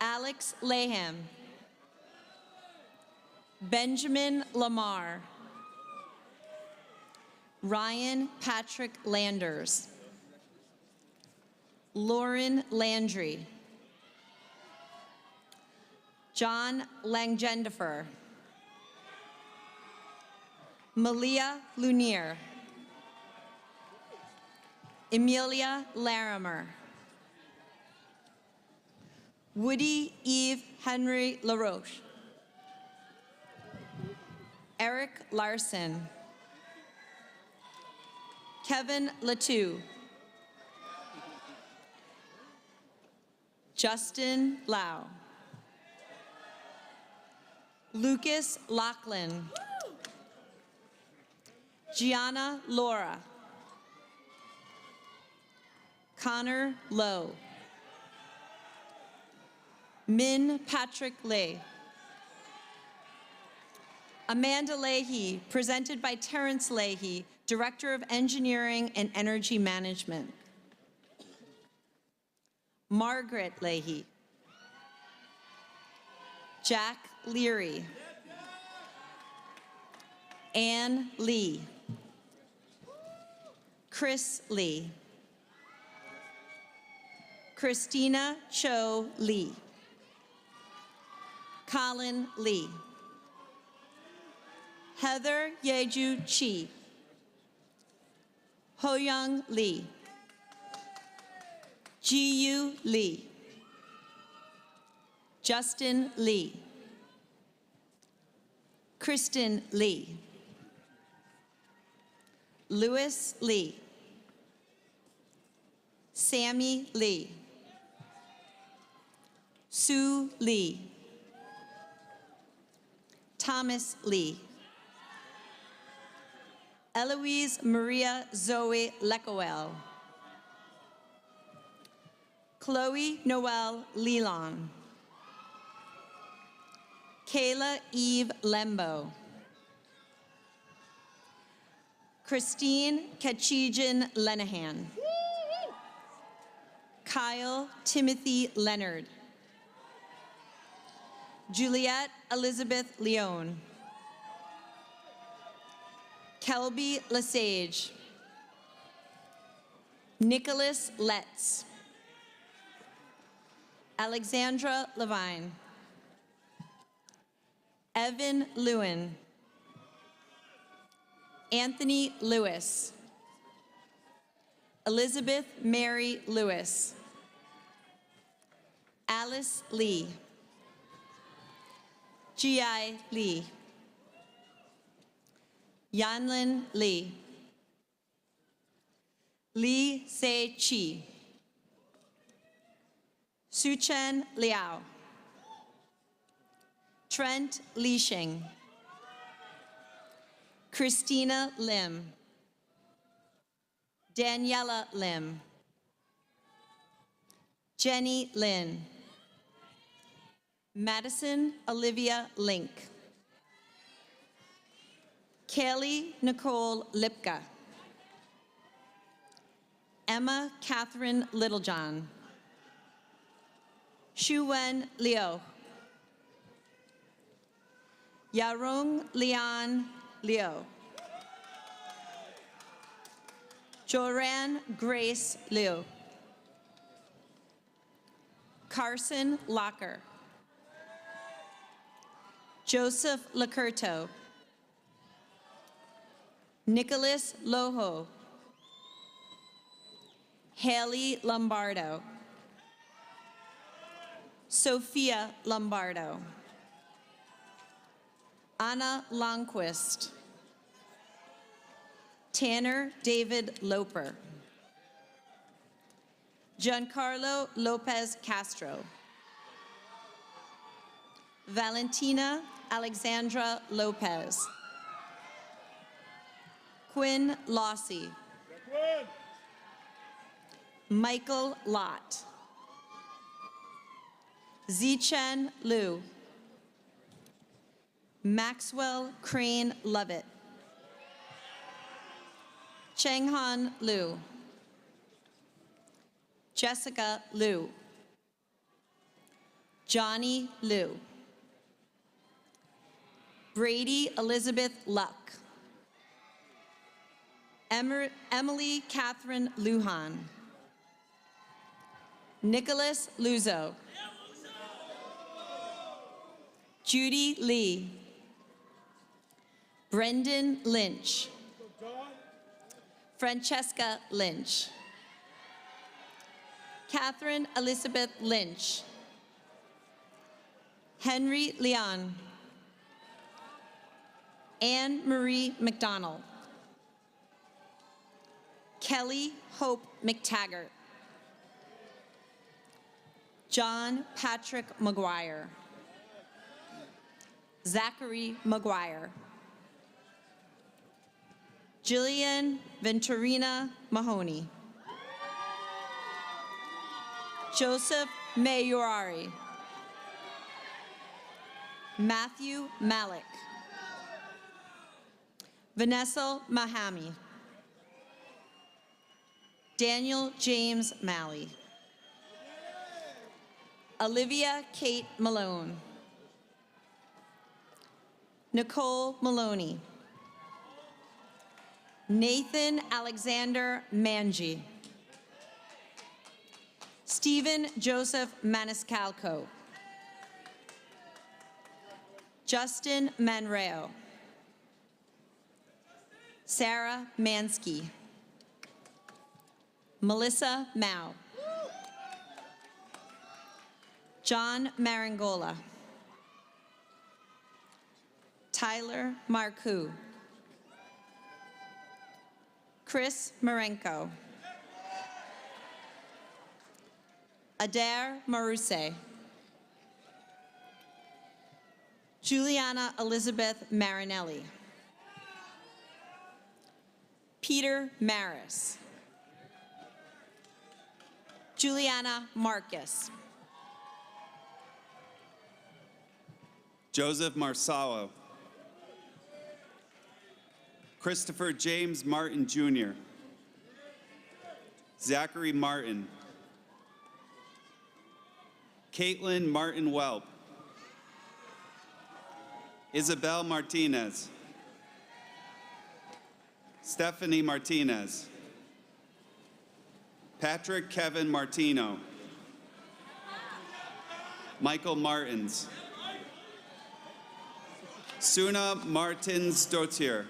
Alex Laham. Benjamin Lamar. Ryan Patrick Landers. Lauren Landry. John Langjendifer. Malia Lunier. Emilia Larimer. Woody Eve Henry LaRoche. Eric Larson. Kevin Latu. Justin Lau. Lucas Lachlan. Gianna Laura. Connor Lowe. Min Patrick Lay. Amanda Leahy, presented by Terrence Leahy, Director of Engineering and Energy Management. Margaret Leahy. Jack Leary. Ann Lee. Chris Lee. Christina Cho Lee. Colin Lee. Heather Yeju Chi. Hoyoung Lee. Ji-Yu Lee. Justin Lee. Kristen Lee. Louis Lee. Sammy Lee. Sue Lee. Thomas Lee. Eloise Maria Zoe Lekowell. Chloe Noel Lelon. Kayla Eve Lembo. Christine Kachijan Lenahan. Kyle Timothy Leonard. Juliette Elizabeth Leone. Kelby Lesage. Nicholas Letts. Alexandra Levine. Evan Lewin. Anthony Lewis. Elizabeth Mary Lewis. Alice Lee. Ji Lee. Yanlin Lee. Lee Se Chi. Suchen Liao. Trent Leishing. Christina Lim. Daniela Lim. Jenny Lin. Madison Olivia Link. Kaylee Nicole Lipka. Emma Catherine Littlejohn. Shuwen Liu. Yarong Lian Liu. Joran Grace Liu. Carson Locker. Joseph Lacurto. Nicholas Loho. Haley Lombardo. Sophia Lombardo. Anna Longquist. Tanner David Loper. Giancarlo Lopez Castro. Valentina Alexandra Lopez. Quinn Lossie. Michael Lott. Zichen Liu. Maxwell Crane Lovett. Chenghan Liu. Jessica Liu. Johnny Liu. Brady Elizabeth Luck. Emily Catherine Lujan. Nicholas Luzo. Judy Lee. Brendan Lynch. Francesca Lynch. Catherine Elizabeth Lynch. Henry Leon. Anne Marie McDonald. Kelly Hope McTaggart. John Patrick McGuire. Zachary McGuire. Jillian Venturina Mahoney. Joseph Mayurari. Matthew Malik. Vanessa Mahami. Daniel James Malley. Olivia Kate Malone. Nicole Maloney. Nathan Alexander Manji. Stephen Joseph Maniscalco. Justin Manreo. Sarah Mansky. Melissa Mao. John Marangola. Tyler Marcoux. Chris Marenko. Adair Maruse. Juliana Elizabeth Marinelli. Peter Maris. Juliana Marcus. Joseph Marsalo. Christopher James Martin Jr. Zachary Martin. Caitlin Martin Welp. Isabel Martinez. Stephanie Martinez. Patrick Kevin Martino. Michael Martins. Suna Martins Dotier.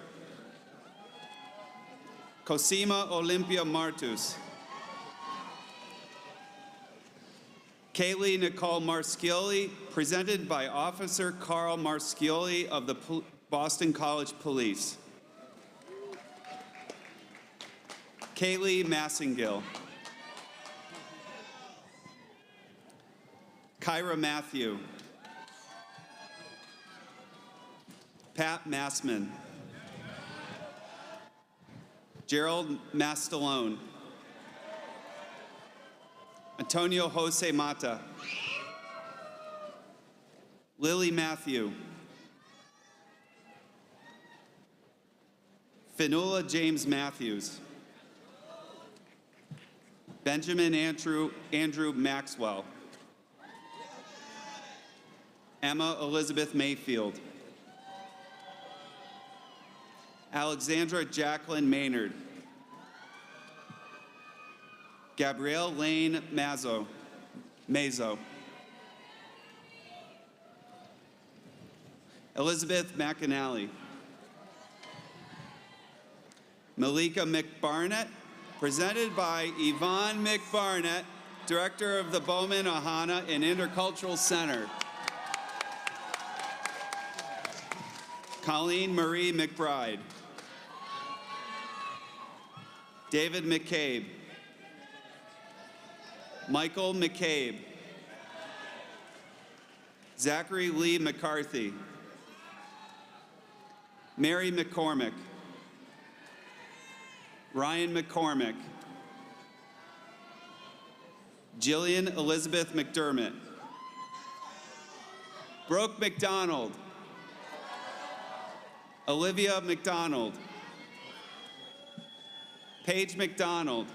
Cosima Olympia Martus. Kaylee Nicole Marscioli, presented by Officer Carl Marscioli of the Boston College Police. Kaylee Massengill. Kyra Matthew. Pat Massman. Gerald Mastalone. Antonio Jose Mata. Lily Matthew. Finula James Matthews. Benjamin Andrew Maxwell. Emma Elizabeth Mayfield. Alexandra Jacqueline Maynard. Gabrielle Lane Mazo. Elizabeth McAnally. Malika McBarnett, presented by Yvonne McBarnett, Director of the Bowman Ahana and Intercultural Center. Colleen Marie McBride. David McCabe. Michael McCabe. Zachary Lee McCarthy. Mary McCormick. Ryan McCormick. Jillian Elizabeth McDermott. Brooke McDonald. Olivia McDonald. Paige McDonald.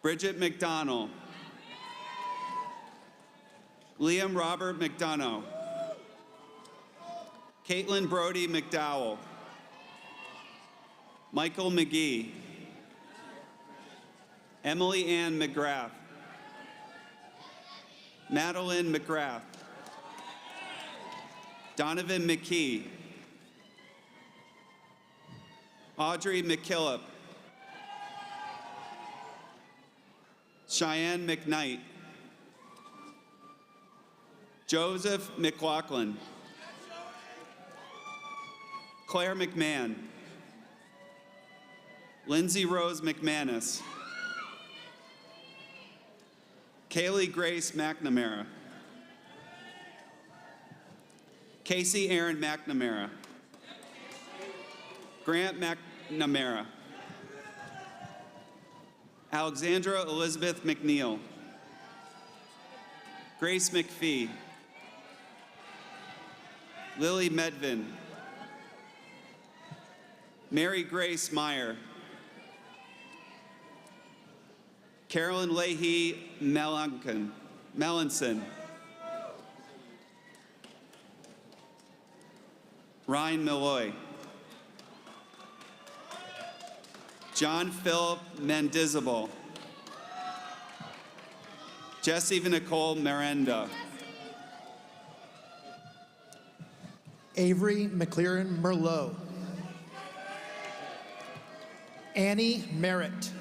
Bridget McDonald. Liam Robert McDonough. Caitlin Brody McDowell. Michael McGee. Emily Ann McGrath. Madeline McGrath. Donovan McKee. Audrey McKillop. Cheyenne McKnight. Joseph McLaughlin. Claire McMahon. Lindsay Rose McManus. Kaylee Grace McNamara. Casey Aaron McNamara. Grant McNamara. Alexandra Elizabeth McNeil. Grace McPhee. Lily Medvin. Mary Grace Meyer. Carolyn Leahy Melanson. Ryan Malloy. John Philip Mendizabal. Jesse Nicole Miranda. Avery McLaren Merlot. Annie Merritt.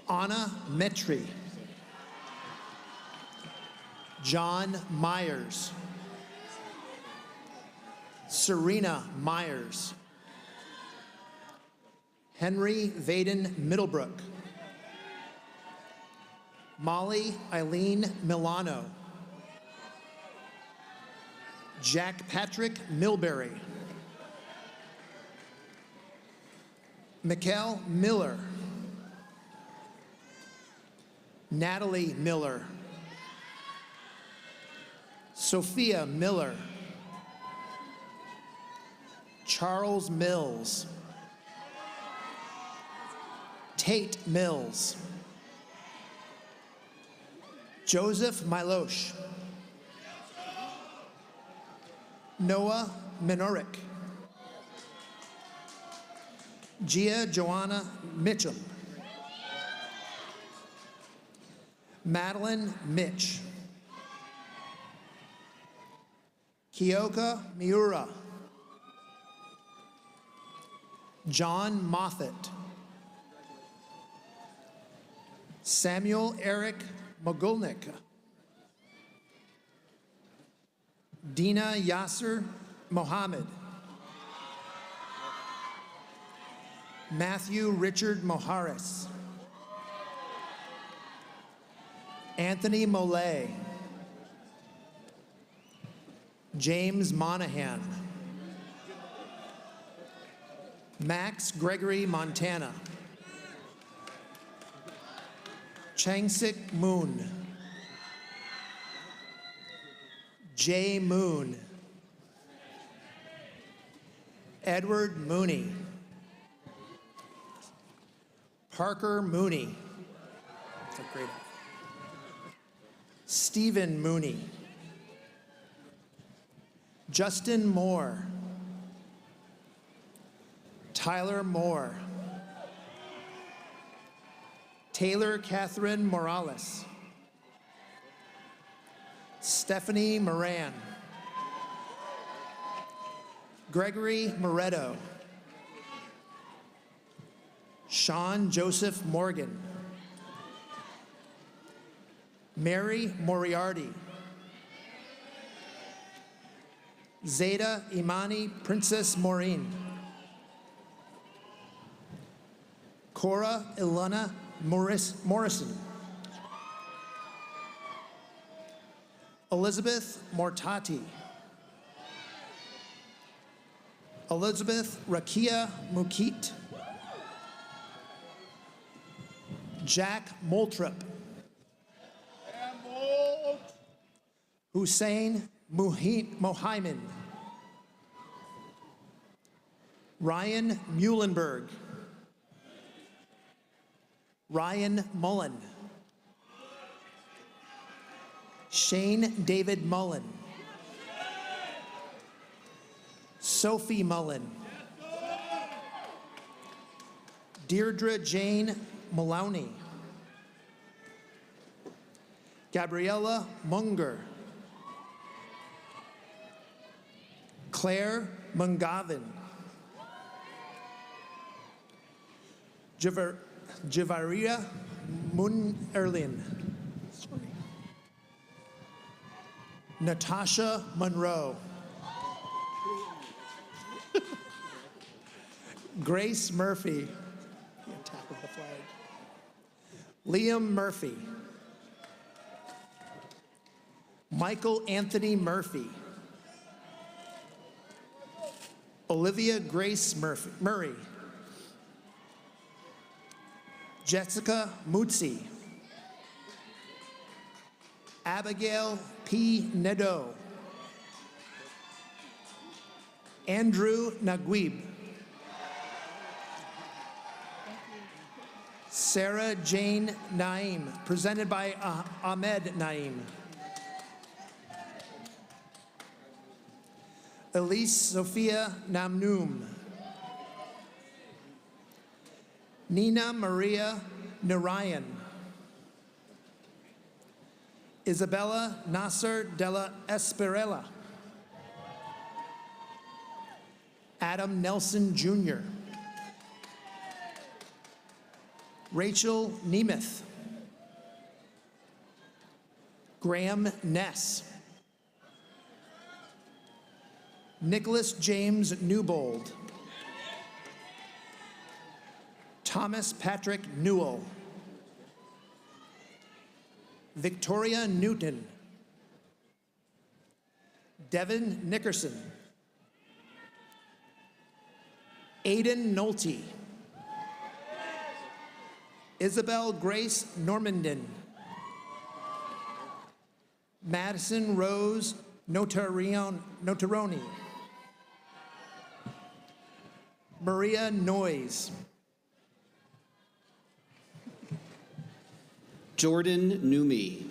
Anna Metri. John Myers. Serena Myers. Henry Vaden Middlebrook. Molly Eileen Milano. Jack Patrick Milbury. Mikkel Miller. Natalie Miller. Sophia Miller. Charles Mills. Tate Mills. Joseph Milosh. Noah Minorik. Gia Joanna Mitchell. Madeline Mitch. Kyoka Miura. John Moffat. Samuel Eric Mogulnik. Dina Yasser Mohammed. Matthew Richard Moharis. Anthony Molay. James Monahan. Max Gregory Montana. Changsik Moon. Jay Moon. Edward Mooney. Parker Mooney. That's a great one. Stephen Mooney. Justin Moore. Tyler Moore. Taylor Catherine Morales. Stephanie Moran. Gregory Moretto. Sean Joseph Morgan. Mary Moriarty. Zeta Imani Princess Maureen. Cora Ilana Morrison. Elizabeth Mortati. Elizabeth Rakia Mukit. Jack Moultrip. Hussein Mohiman. Ryan Muhlenberg. Ryan Mullen. Shane David Mullen. Sophie Mullen. Deirdre Jane Maloney. Gabriella Munger. Claire Mungavin. Javaria Erlin. Natasha Monroe. Grace Murphy. Tap of the flag. Liam Murphy. Michael Anthony Murphy. Olivia Grace Murray. Jessica Mutzi. Abigail P. Nedo. Andrew Naguib. Sarah Jane Naim, presented by Ahmed Naim. Elise Sophia Namnoum. Nina Maria Narayan. Isabella Nasser della Esperella. Adam Nelson Jr. Rachel Nemeth. Graham Ness. Nicholas James Newbold. Thomas Patrick Newell. Victoria Newton. Devin Nickerson. Aidan Nolte. Isabel Grace Normandin. Madison Rose Notaroni. Maria Noyes. Jordan Numi.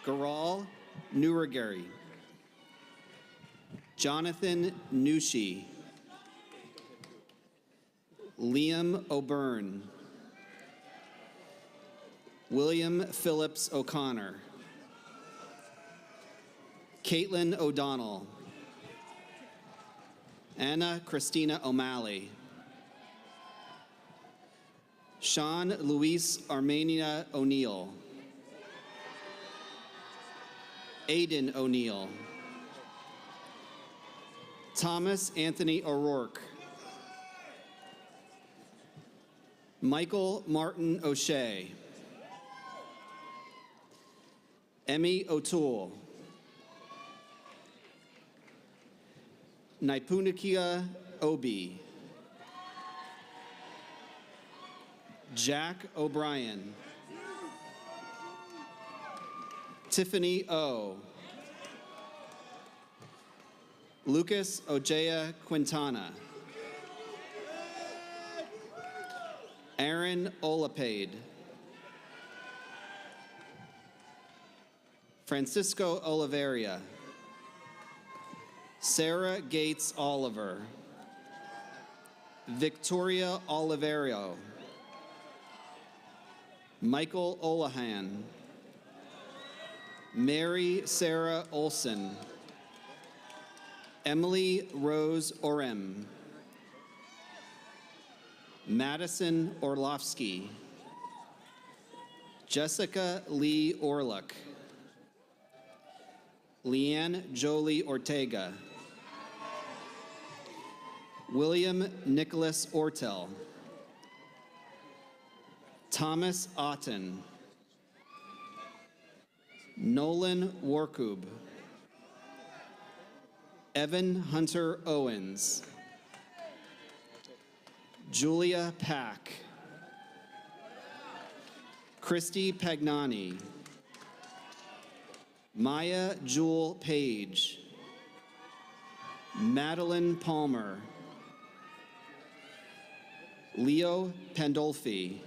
Garal Nuragari, Jonathan Nushi, Liam O'Byrne, William Phillips O'Connor, Caitlin O'Donnell, Anna Christina O'Malley, Sean Luis Armenia O'Neill, Aiden O'Neill, Thomas Anthony O'Rourke, Michael Martin O'Shea, Emmy O'Toole, Naipunikia Obi, Jack O'Brien, Tiffany O, Lucas Ojea Quintana, Aaron Olapade, Francisco Oliveria, Sarah Gates Oliver, Victoria Oliverio, Michael Olahan, Mary Sarah Olson, Emily Rose Orem, Madison Orlovsky, Jessica Lee Orluck, Leanne Jolie Ortega, William Nicholas Ortel, Thomas Otten, Nolan Warkub, Evan Hunter Owens, Julia Pack, Christy Pagnani, Maya Jewel Page, Madeline Palmer, Leo Pandolfi,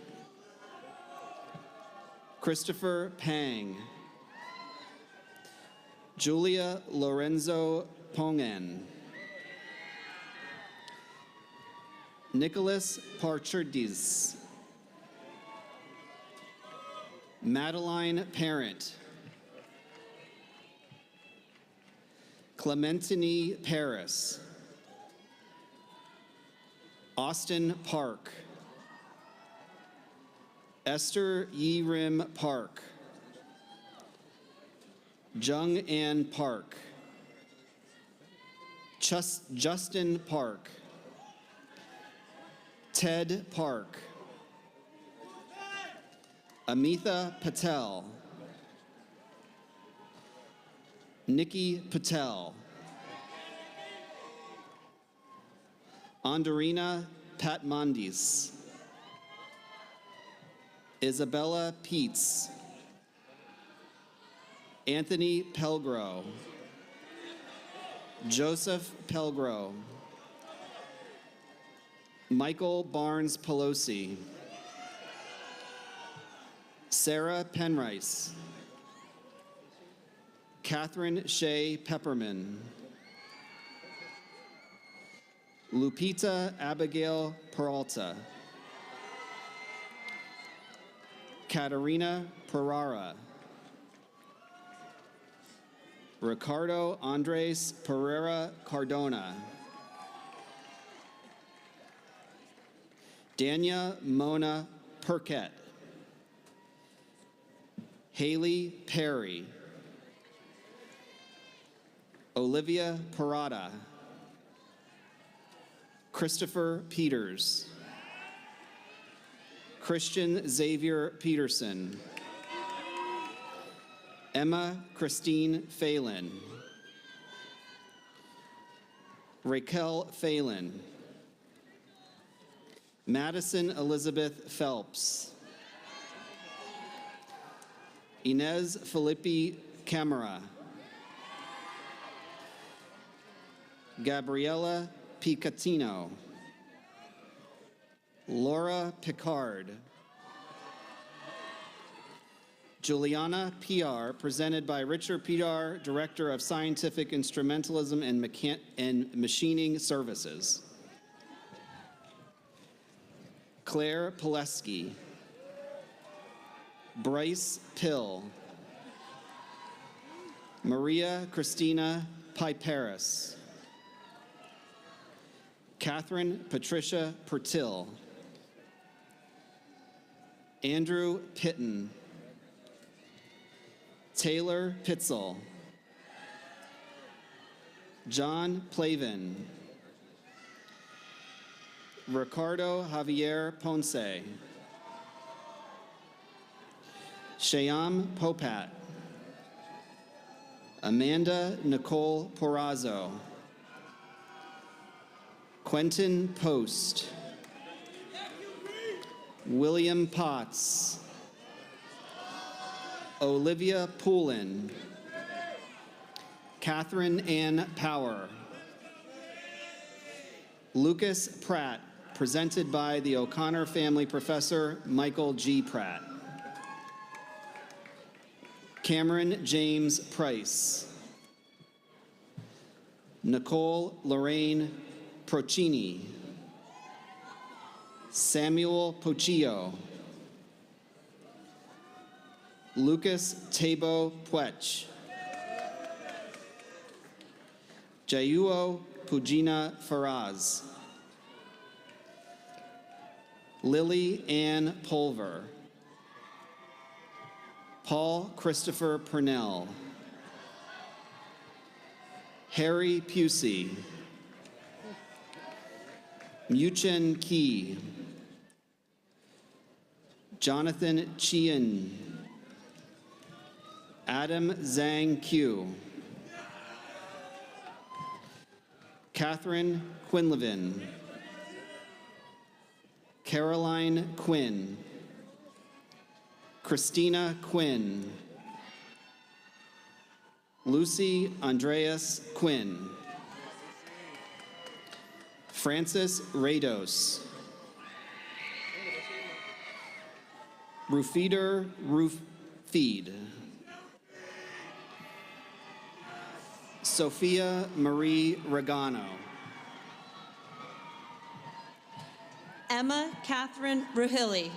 Christopher Pang, Julia Lorenzo Pongen, Nicholas Parcherdis, Madeline Parent, Clementine Paris, Austin Park, Esther Yi-Rim Park, Jung Ann Park, Justin Park, Ted Park, Amitha Patel, Nikki Patel, Andorina Patmandis, Isabella Peets, Anthony Pelgro, Joseph Pelgro, Michael Barnes Pelosi, Sarah Penrice, Catherine Shea Pepperman, Lupita Abigail Peralta, Katerina Pereira, Ricardo Andres Pereira Cardona, Dania Mona Perquette, Haley Perry, Olivia Parada, Christopher Peters, Christian Xavier Peterson, Emma Christine Phelan, Raquel Phelan, Madison Elizabeth Phelps, Inez Filippi Camara, Gabriella Picatino, Laura Picard, Juliana PR, presented by Richard PR, Director of Scientific Instrumentalism and Machining Services. Claire Pileski. Bryce Pill. Maria Christina Piperis. Catherine Patricia Pertil. Andrew Pitton. Taylor Pitzel. John Plavin. Ricardo Javier Ponce. Shyam Popat. Amanda Nicole Porazzo. Quentin Post. William Potts. Olivia Poulin. Catherine Ann Power. Lucas Pratt, presented by the O'Connor Family Professor Michael G. Pratt. Cameron James Price. Nicole Lorraine Procini. Samuel Pochillo. Lucas Tabo Puech. Jayuo Pugina Faraz. Lily Ann Pulver. Paul Christopher Purnell. Harry Pusey. Muchen Key. Jonathan Chien. Adam Zhang Q. Catherine Quinlivan. Caroline Quinn. Christina Quinn. Lucy Andreas Quinn. Francis Rados. Rufider Rufeed. Sophia Marie Regano. Emma Catherine Ruhilli.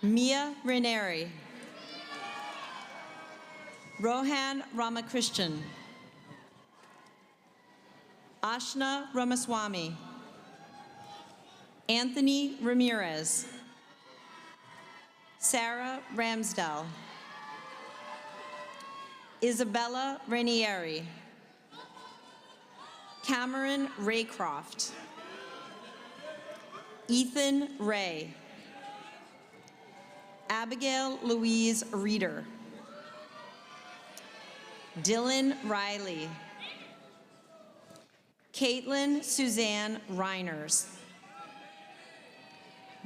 Mia Ranieri. Rohan Ramakrishnan. Ashna Ramaswamy. Anthony Ramirez. Sarah Ramsdell. Isabella Ranieri. Cameron Raycroft. Ethan Ray. Abigail Louise Reeder. Dylan Riley. Caitlin Suzanne Reiners.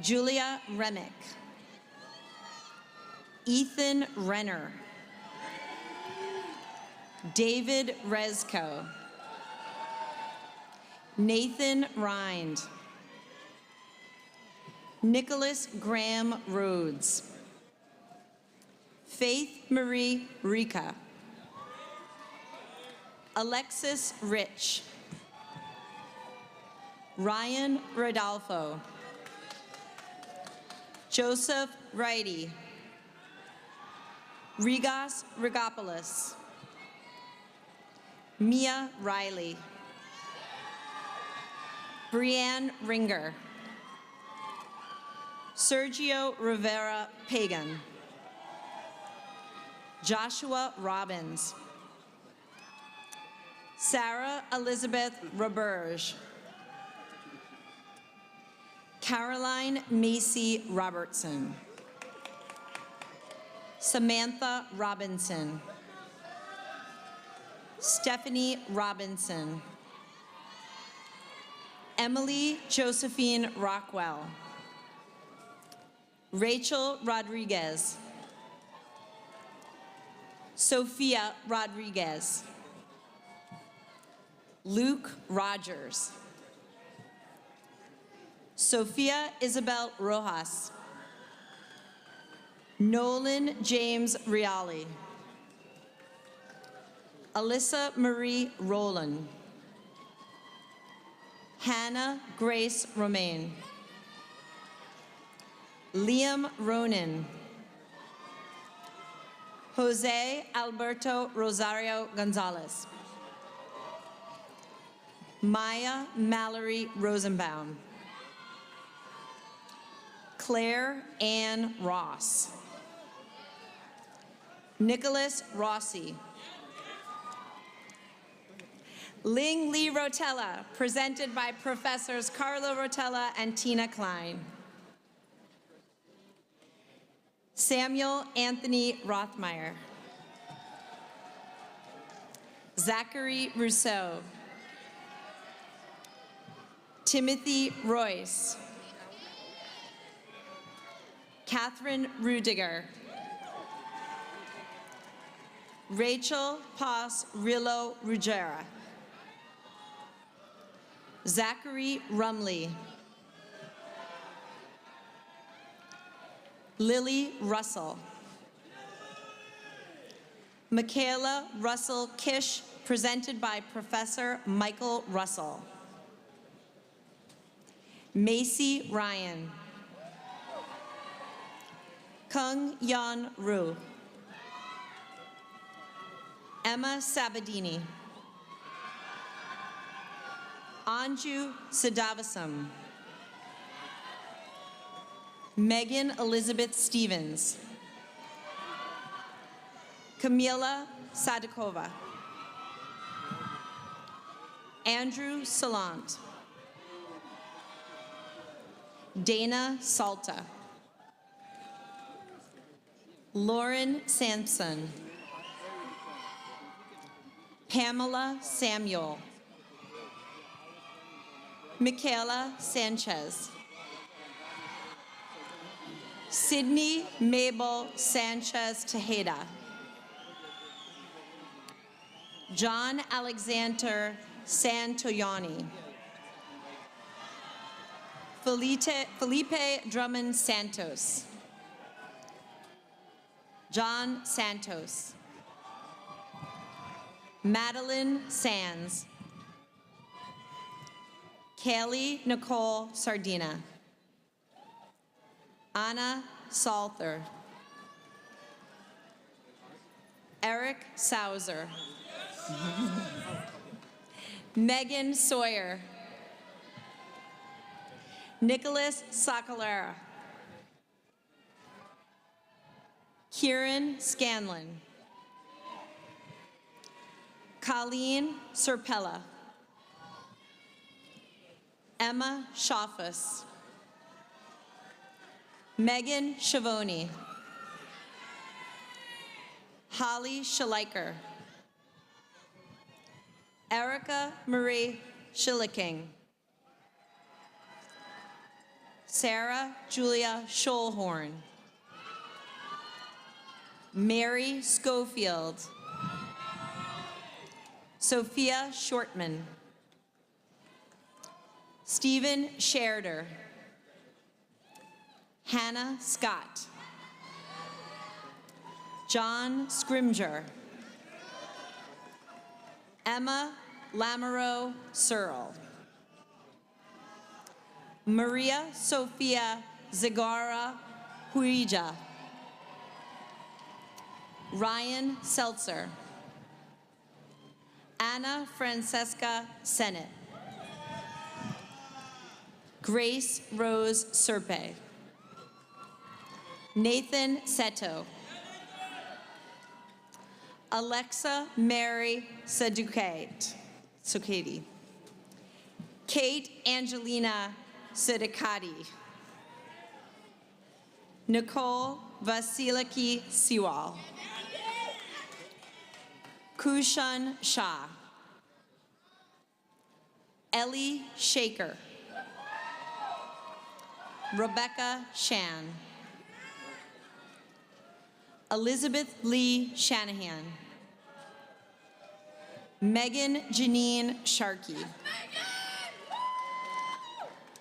Julia Remick. Ethan Renner. David Rezko. Nathan Rind. Nicholas Graham Rhodes. Faith Marie Rica. Alexis Rich. Ryan Rodolfo. Joseph Righty. Rigas Rigopoulos. Mia Riley. Brianne Ringer. Sergio Rivera Pagan. Joshua Robbins. Sarah Elizabeth Roberge. Caroline Macy Robertson. Samantha Robinson. Stephanie Robinson. Emily Josephine Rockwell. Rachel Rodriguez. Sophia Rodriguez. Luke Rogers. Sophia Isabel Rojas. Nolan James Reale. Alyssa Marie Rowland. Hannah Grace Romaine. Liam Ronan. Jose Alberto Rosario Gonzalez. Maya Mallory Rosenbaum. Claire Ann Ross. Nicholas Rossi. Ling Lee Rotella, presented by Professors Carlo Rotella and Tina Klein. Samuel Anthony Rothmeyer. Zachary Rousseau. Timothy Royce. Catherine Rudiger. Rachel Paz Rillo Ruggiera. Zachary Rumley. Lily Russell. Michaela Russell Kish, presented by Professor Michael Russell. Macy Ryan. Kung Yan Ru. Emma Sabadini. Anju Siddhavasam. Megan Elizabeth Stevens. Camila Sadikova. Andrew Salant. Dana Salta. Lauren Sampson. Pamela Samuel. Michaela Sanchez. Sydney Mabel Sanchez Tejeda. John Alexander Santoyani. Felipe Drummond Santos. John Santos. Madeline Sands. Kaylee Nicole Sardina. Anna Salther. Eric Sauser. Megan Sawyer. Nicholas Sacalera. Kieran Scanlon. Colleen Serpella. Emma Schaffus. Megan Schiavone. Holly Schleicher. Erica Marie Schillicking. Sarah Julia Scholhorn. Mary Schofield. Sophia Shortman. Stephen Sherder. Hannah Scott. John Scrimger. Emma Lamoureux Searle. Maria Sophia Zagara Huija. Ryan Seltzer. Anna Francesca Sennett. Grace Rose Serpe. Nathan Seto. Alexa Mary Sadukate. Kate Angelina Sidikati. Nicole Vasiliki Siwal. Kushan Shah. Ellie Shaker. Rebecca Shan. Elizabeth Lee Shanahan. Megan Janine Sharkey.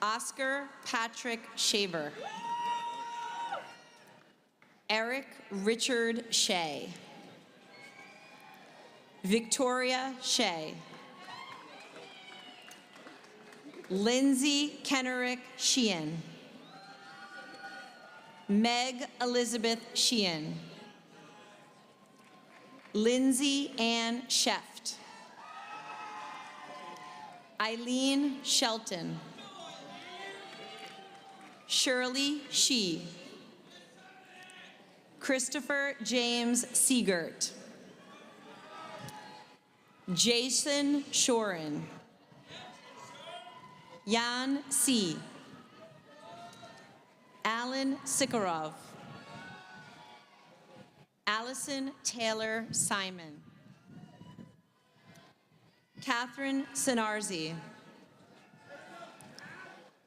Oscar Patrick Shaver. Eric Richard Shea. Victoria Shea. Lindsay Kenerick Sheehan. Meg Elizabeth Sheehan. Lindsay Ann Sheft. Eileen Shelton. Shirley Shee. Christopher James Siegert. Jason Shorin. Jan C. Alan Sikorov. Allison Taylor Simon. Catherine Sinarzi.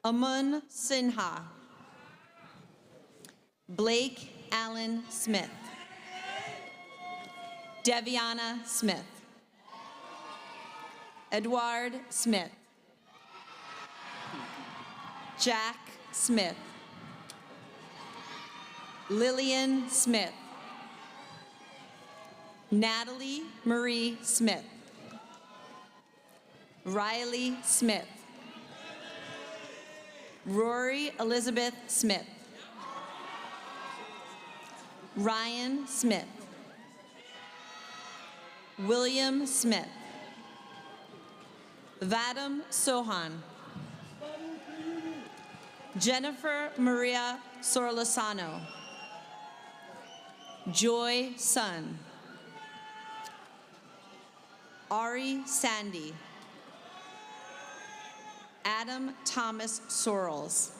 Amun Sinha. Blake Allen Smith. Deviana Smith. Edward Smith. Jack Smith. Lillian Smith. Natalie Marie Smith. Riley Smith. Rory Elizabeth Smith. Ryan Smith. William Smith. Vadam Sohan. Jennifer Maria Sorlasano. Joy Sun. Ari Sandy. Adam Thomas Sorrells.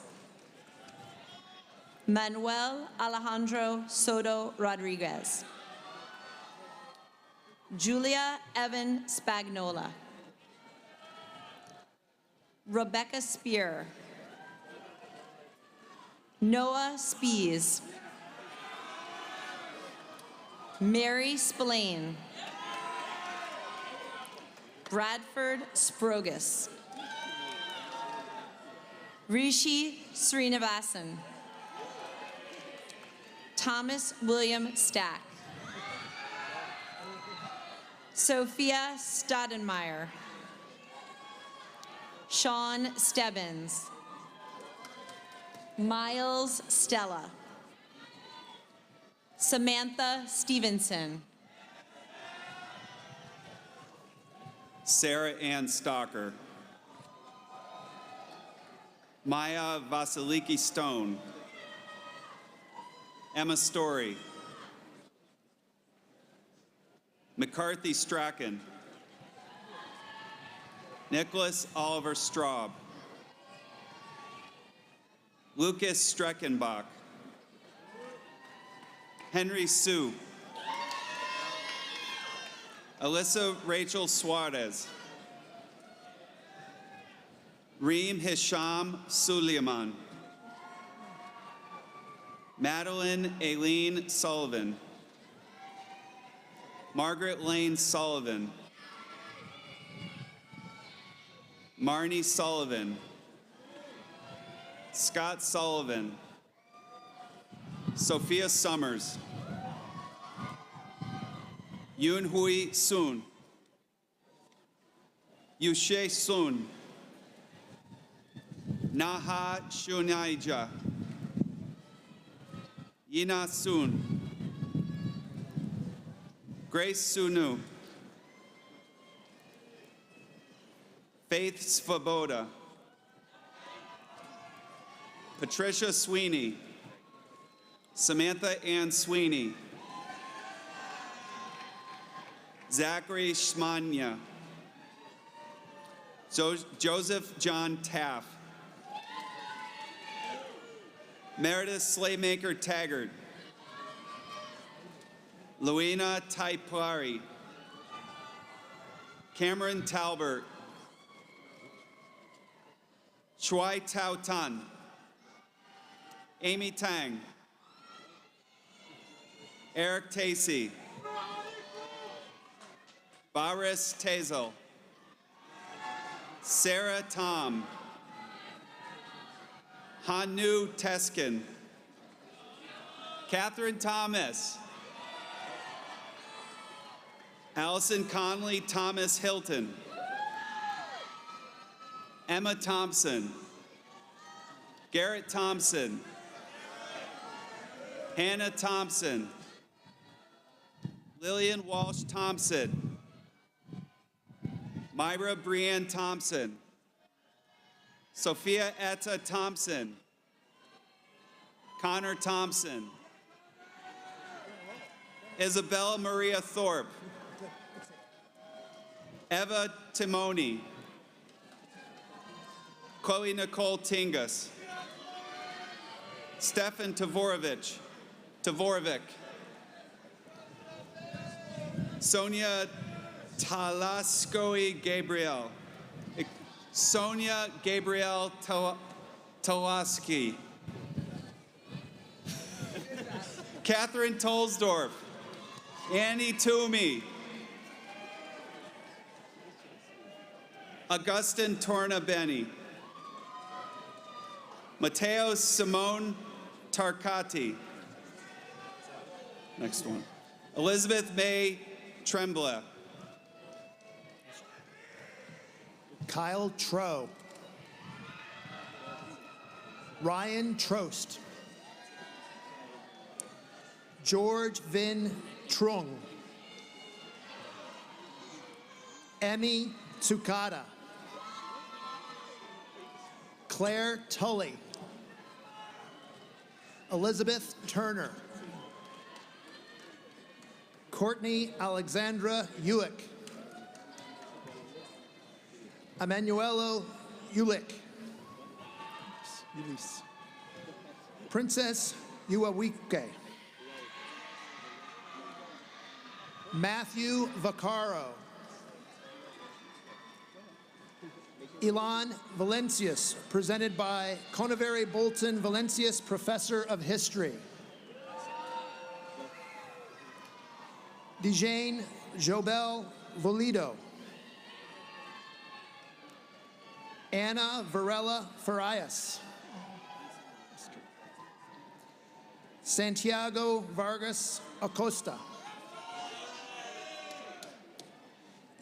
Manuel Alejandro Soto Rodriguez. Julia Evan Spagnola. Rebecca Spear. Noah Spees. Mary Spillane. Bradford Sprogus. Rishi Srinivasan. Thomas William Stack. Sophia Stadenmeyer. Sean Stebbins. Miles Stella. Samantha Stevenson. Sarah Ann Stalker. Maya Vasiliki Stone. Emma Story. McCarthy Strachan. Nicholas Oliver Straub. Lucas Streckenbach. Henry Sue. Alyssa Rachel Suarez. Reem Hisham Suleiman. Madeline Aileen Sullivan. Margaret Lane Sullivan. Marnie Sullivan. Scott Sullivan. Sophia Summers. Yoon Hui Soon. Yushe Soon. Naha Shunaija. Yina Soon. Grace Sunu. Faith Svoboda. Patricia Sweeney. Samantha Ann Sweeney. Zachary Schmanya. Joseph John Taff. Meredith Slaymaker Taggart. Luina Taipari. Cameron Talbert. Choi Tao Tan. Amy Tang. Eric Tacey. Baris Tezel. Sarah Tom. Hanu Teskin. Catherine Thomas. Allison Conley Thomas Hilton. Emma Thompson. Garrett Thompson. Hannah Thompson. Lillian Walsh Thompson. Myra Brianne Thompson. Sophia Etta Thompson. Connor Thompson. Isabella Maria Thorpe. Eva Timoni. Chloe Nicole Tingus. Stefan Tavorovich. Sonia Talaskoy Gabriel. Sonia Gabrielle Talaski. Catherine Tolsdorf. Annie Toomey. Augustin Tornabenny. Matteo Simone Tarcati. Next one. Elizabeth May Tremblay. Kyle Tro. Ryan Trost. George Vin Trung. Emmy Tsukada. Claire Tully. Elizabeth Turner. Courtney Alexandra Ulick. Emanuelo Ulick. Princess Uawike. Matthew Vaccaro. Ilan Valencius, presented by Conaveri Bolton Valencius, Professor of History. Dijane Jobel Volido. Anna Varela Farias. Santiago Vargas Acosta.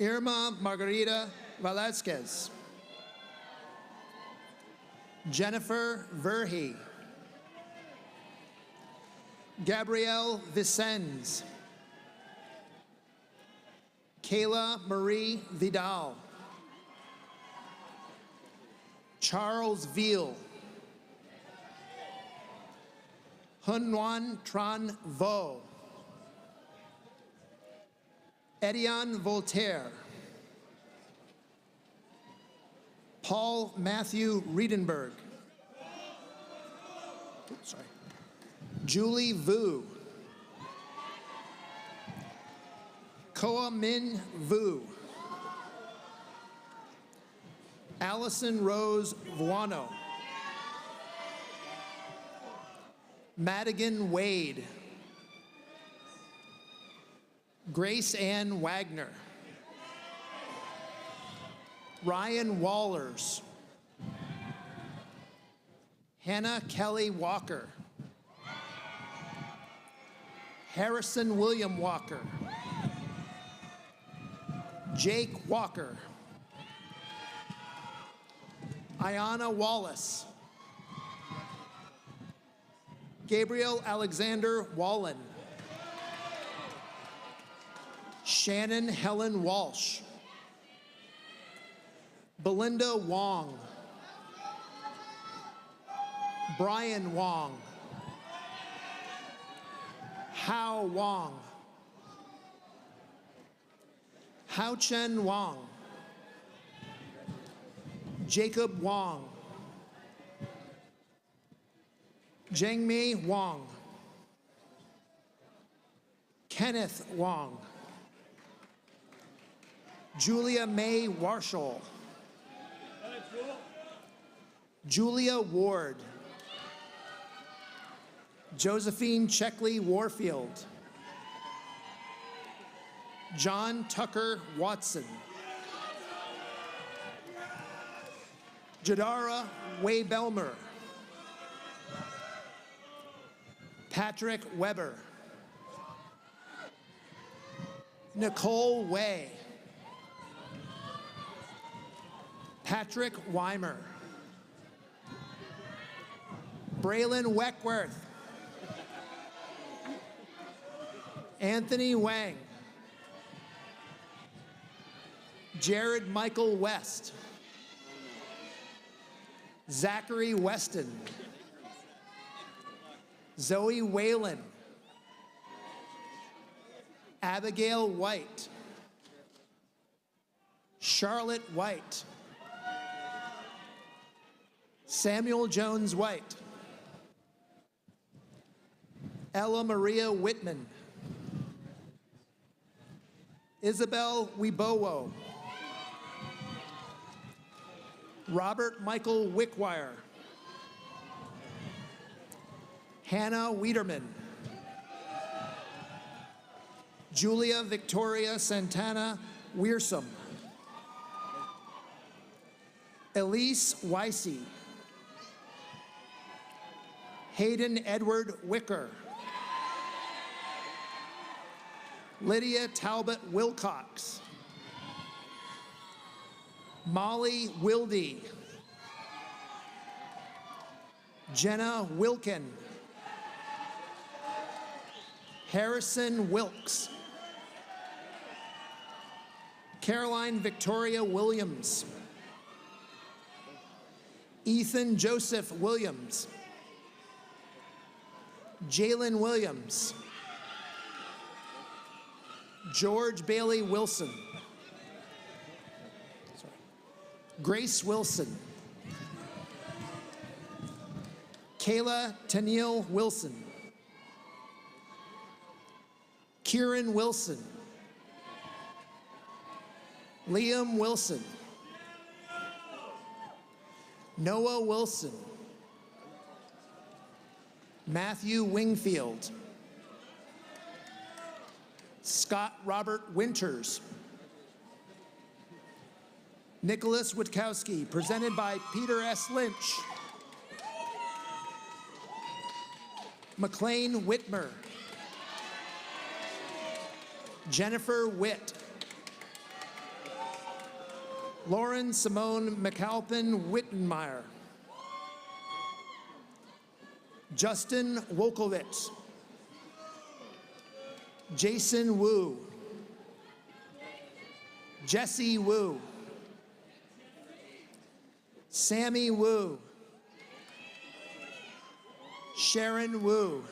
Irma Margarita Velasquez. Jennifer Verhey. Gabrielle Vicens. Kayla Marie Vidal. Charles Veal. Hun Nguyen Tran Vo. Edion Voltaire. Paul Matthew Riedenberg. Sorry. Julie Vu. Koa Min Vu. Allison Rose Vuano. Madigan Wade. Grace Ann Wagner. Ryan Wallers. Hannah Kelly Walker. Harrison William Walker. Jake Walker. Ayana Wallace. Gabriel Alexander Wallen. Shannon Helen Walsh. Belinda Wong. Brian Wong. Hao Wong. Hao Chen Wong. Jacob Wong. Jengmei Wong. Kenneth Wong. Julia May Warshall. Julia Ward. Josephine Checkley Warfield. John Tucker Watson. Jadara Way Belmer. Patrick Weber. Nicole Way. Patrick Weimer. Braylon Weckworth. Anthony Wang. Jared Michael West. Zachary Weston. Zoe Whalen. Abigail White. Charlotte White. Samuel Jones White. Ella Maria Whitman. Isabel Wibowo. Robert Michael Wickwire. Hannah Wiederman. Julia Victoria Santana Wearsome. Elise Weissy. Hayden Edward Wicker. Lydia Talbot Wilcox. Molly Wilde. Jenna Wilkin. Harrison Wilkes. Caroline Victoria Williams. Ethan Joseph Williams. Jalen Williams. George Bailey Wilson. Grace Wilson. Kayla Tennille Wilson. Kieran Wilson. Liam Wilson. Noah Wilson. Matthew Wingfield. Scott Robert Winters. Nicholas Witkowski, presented by Peter S. Lynch. McLean Whitmer. Jennifer Witt. Lauren Simone McAlpin Wittenmeyer. Justin Wolkowitz. Jason Wu. Jesse Wu. Sammy Wu. Sharon Wu.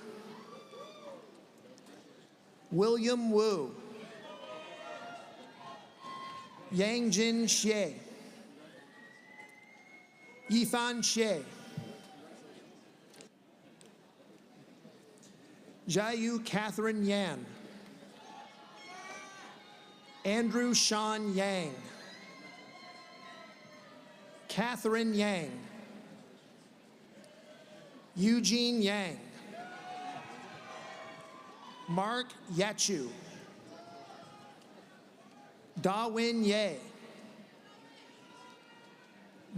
William Wu. Yangjin Xie. Yifan Xie. Jiayu Catherine Yan. Andrew Sean Yang. Catherine Yang. Eugene Yang. Mark Yachu. Dawin Ye.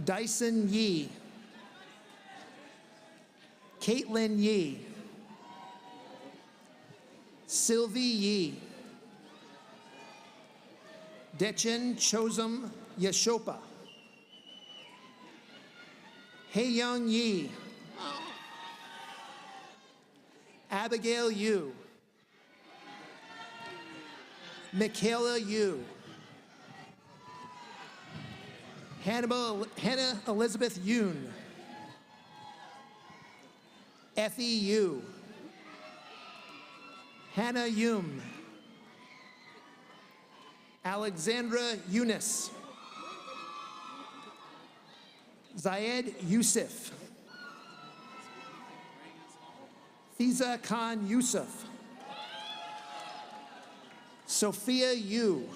Dyson Yi. Caitlin Yi. Sylvie Yi. Dechen Chosum Yeshopa. Heyyoung Yi. Abigail Yu. Michaela Yu. Hannah Elizabeth Yoon. Effie Yu. Hannah Yum. Alexandra Yunus. Zayed Yusuf. Fiza Khan Yusuf. Sophia Yu.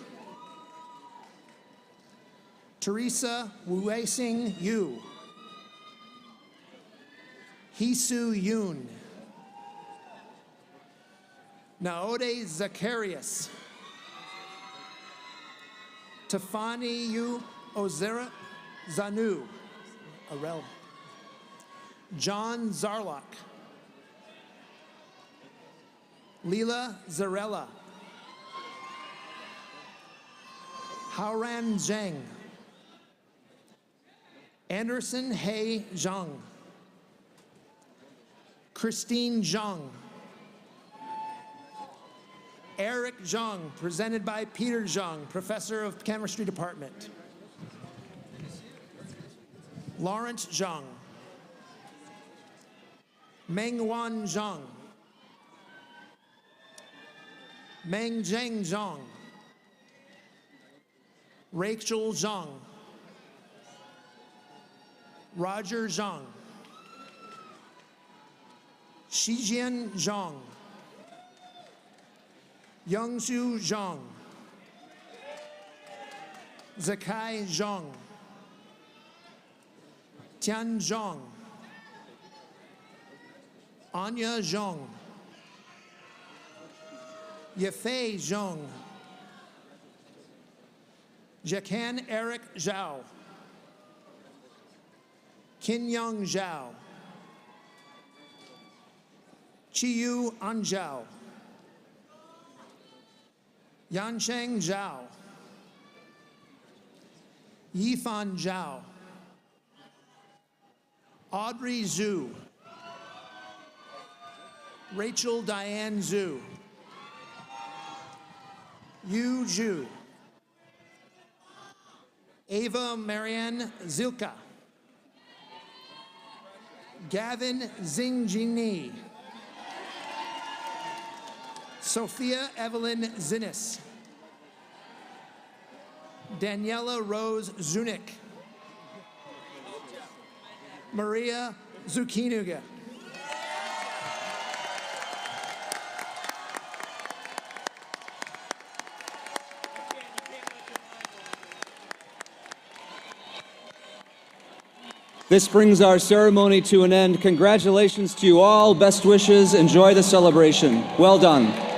Teresa Wuesing Yu. Hisu Yoon. Naode Zacharias. Tafani Yu Ozera Zanu. Arel. John Zarlock. Leela Zarella. Haoran Zheng. Anderson Hei Zhang. Christine Zhang. Eric Zhang, presented by Peter Zhang, Professor of Chemistry Department. Lawrence Zhang. Mengwan Zhang. Mengjeng Zhang. Rachel Zhang. Roger Zhang. Shijian Zhang. Yongshu Zhang. Zakai Zhang. Tian Zhang. Anya Zhang. Yefei Zhang. Jacan Eric Zhao. Qinyang Zhao. Chiyu Anzhao. Yansheng Zhao. Yifan Zhao. Audrey Zhu. Rachel Diane Zhu. Yu Zhu. Ava Marianne Zilka. Gavin Zingjini. Sophia Evelyn Zinnis. Daniela Rose Zunick. Maria Zucchinuga. This brings our ceremony to an end. Congratulations to you all. Best wishes. Enjoy the celebration. Well done.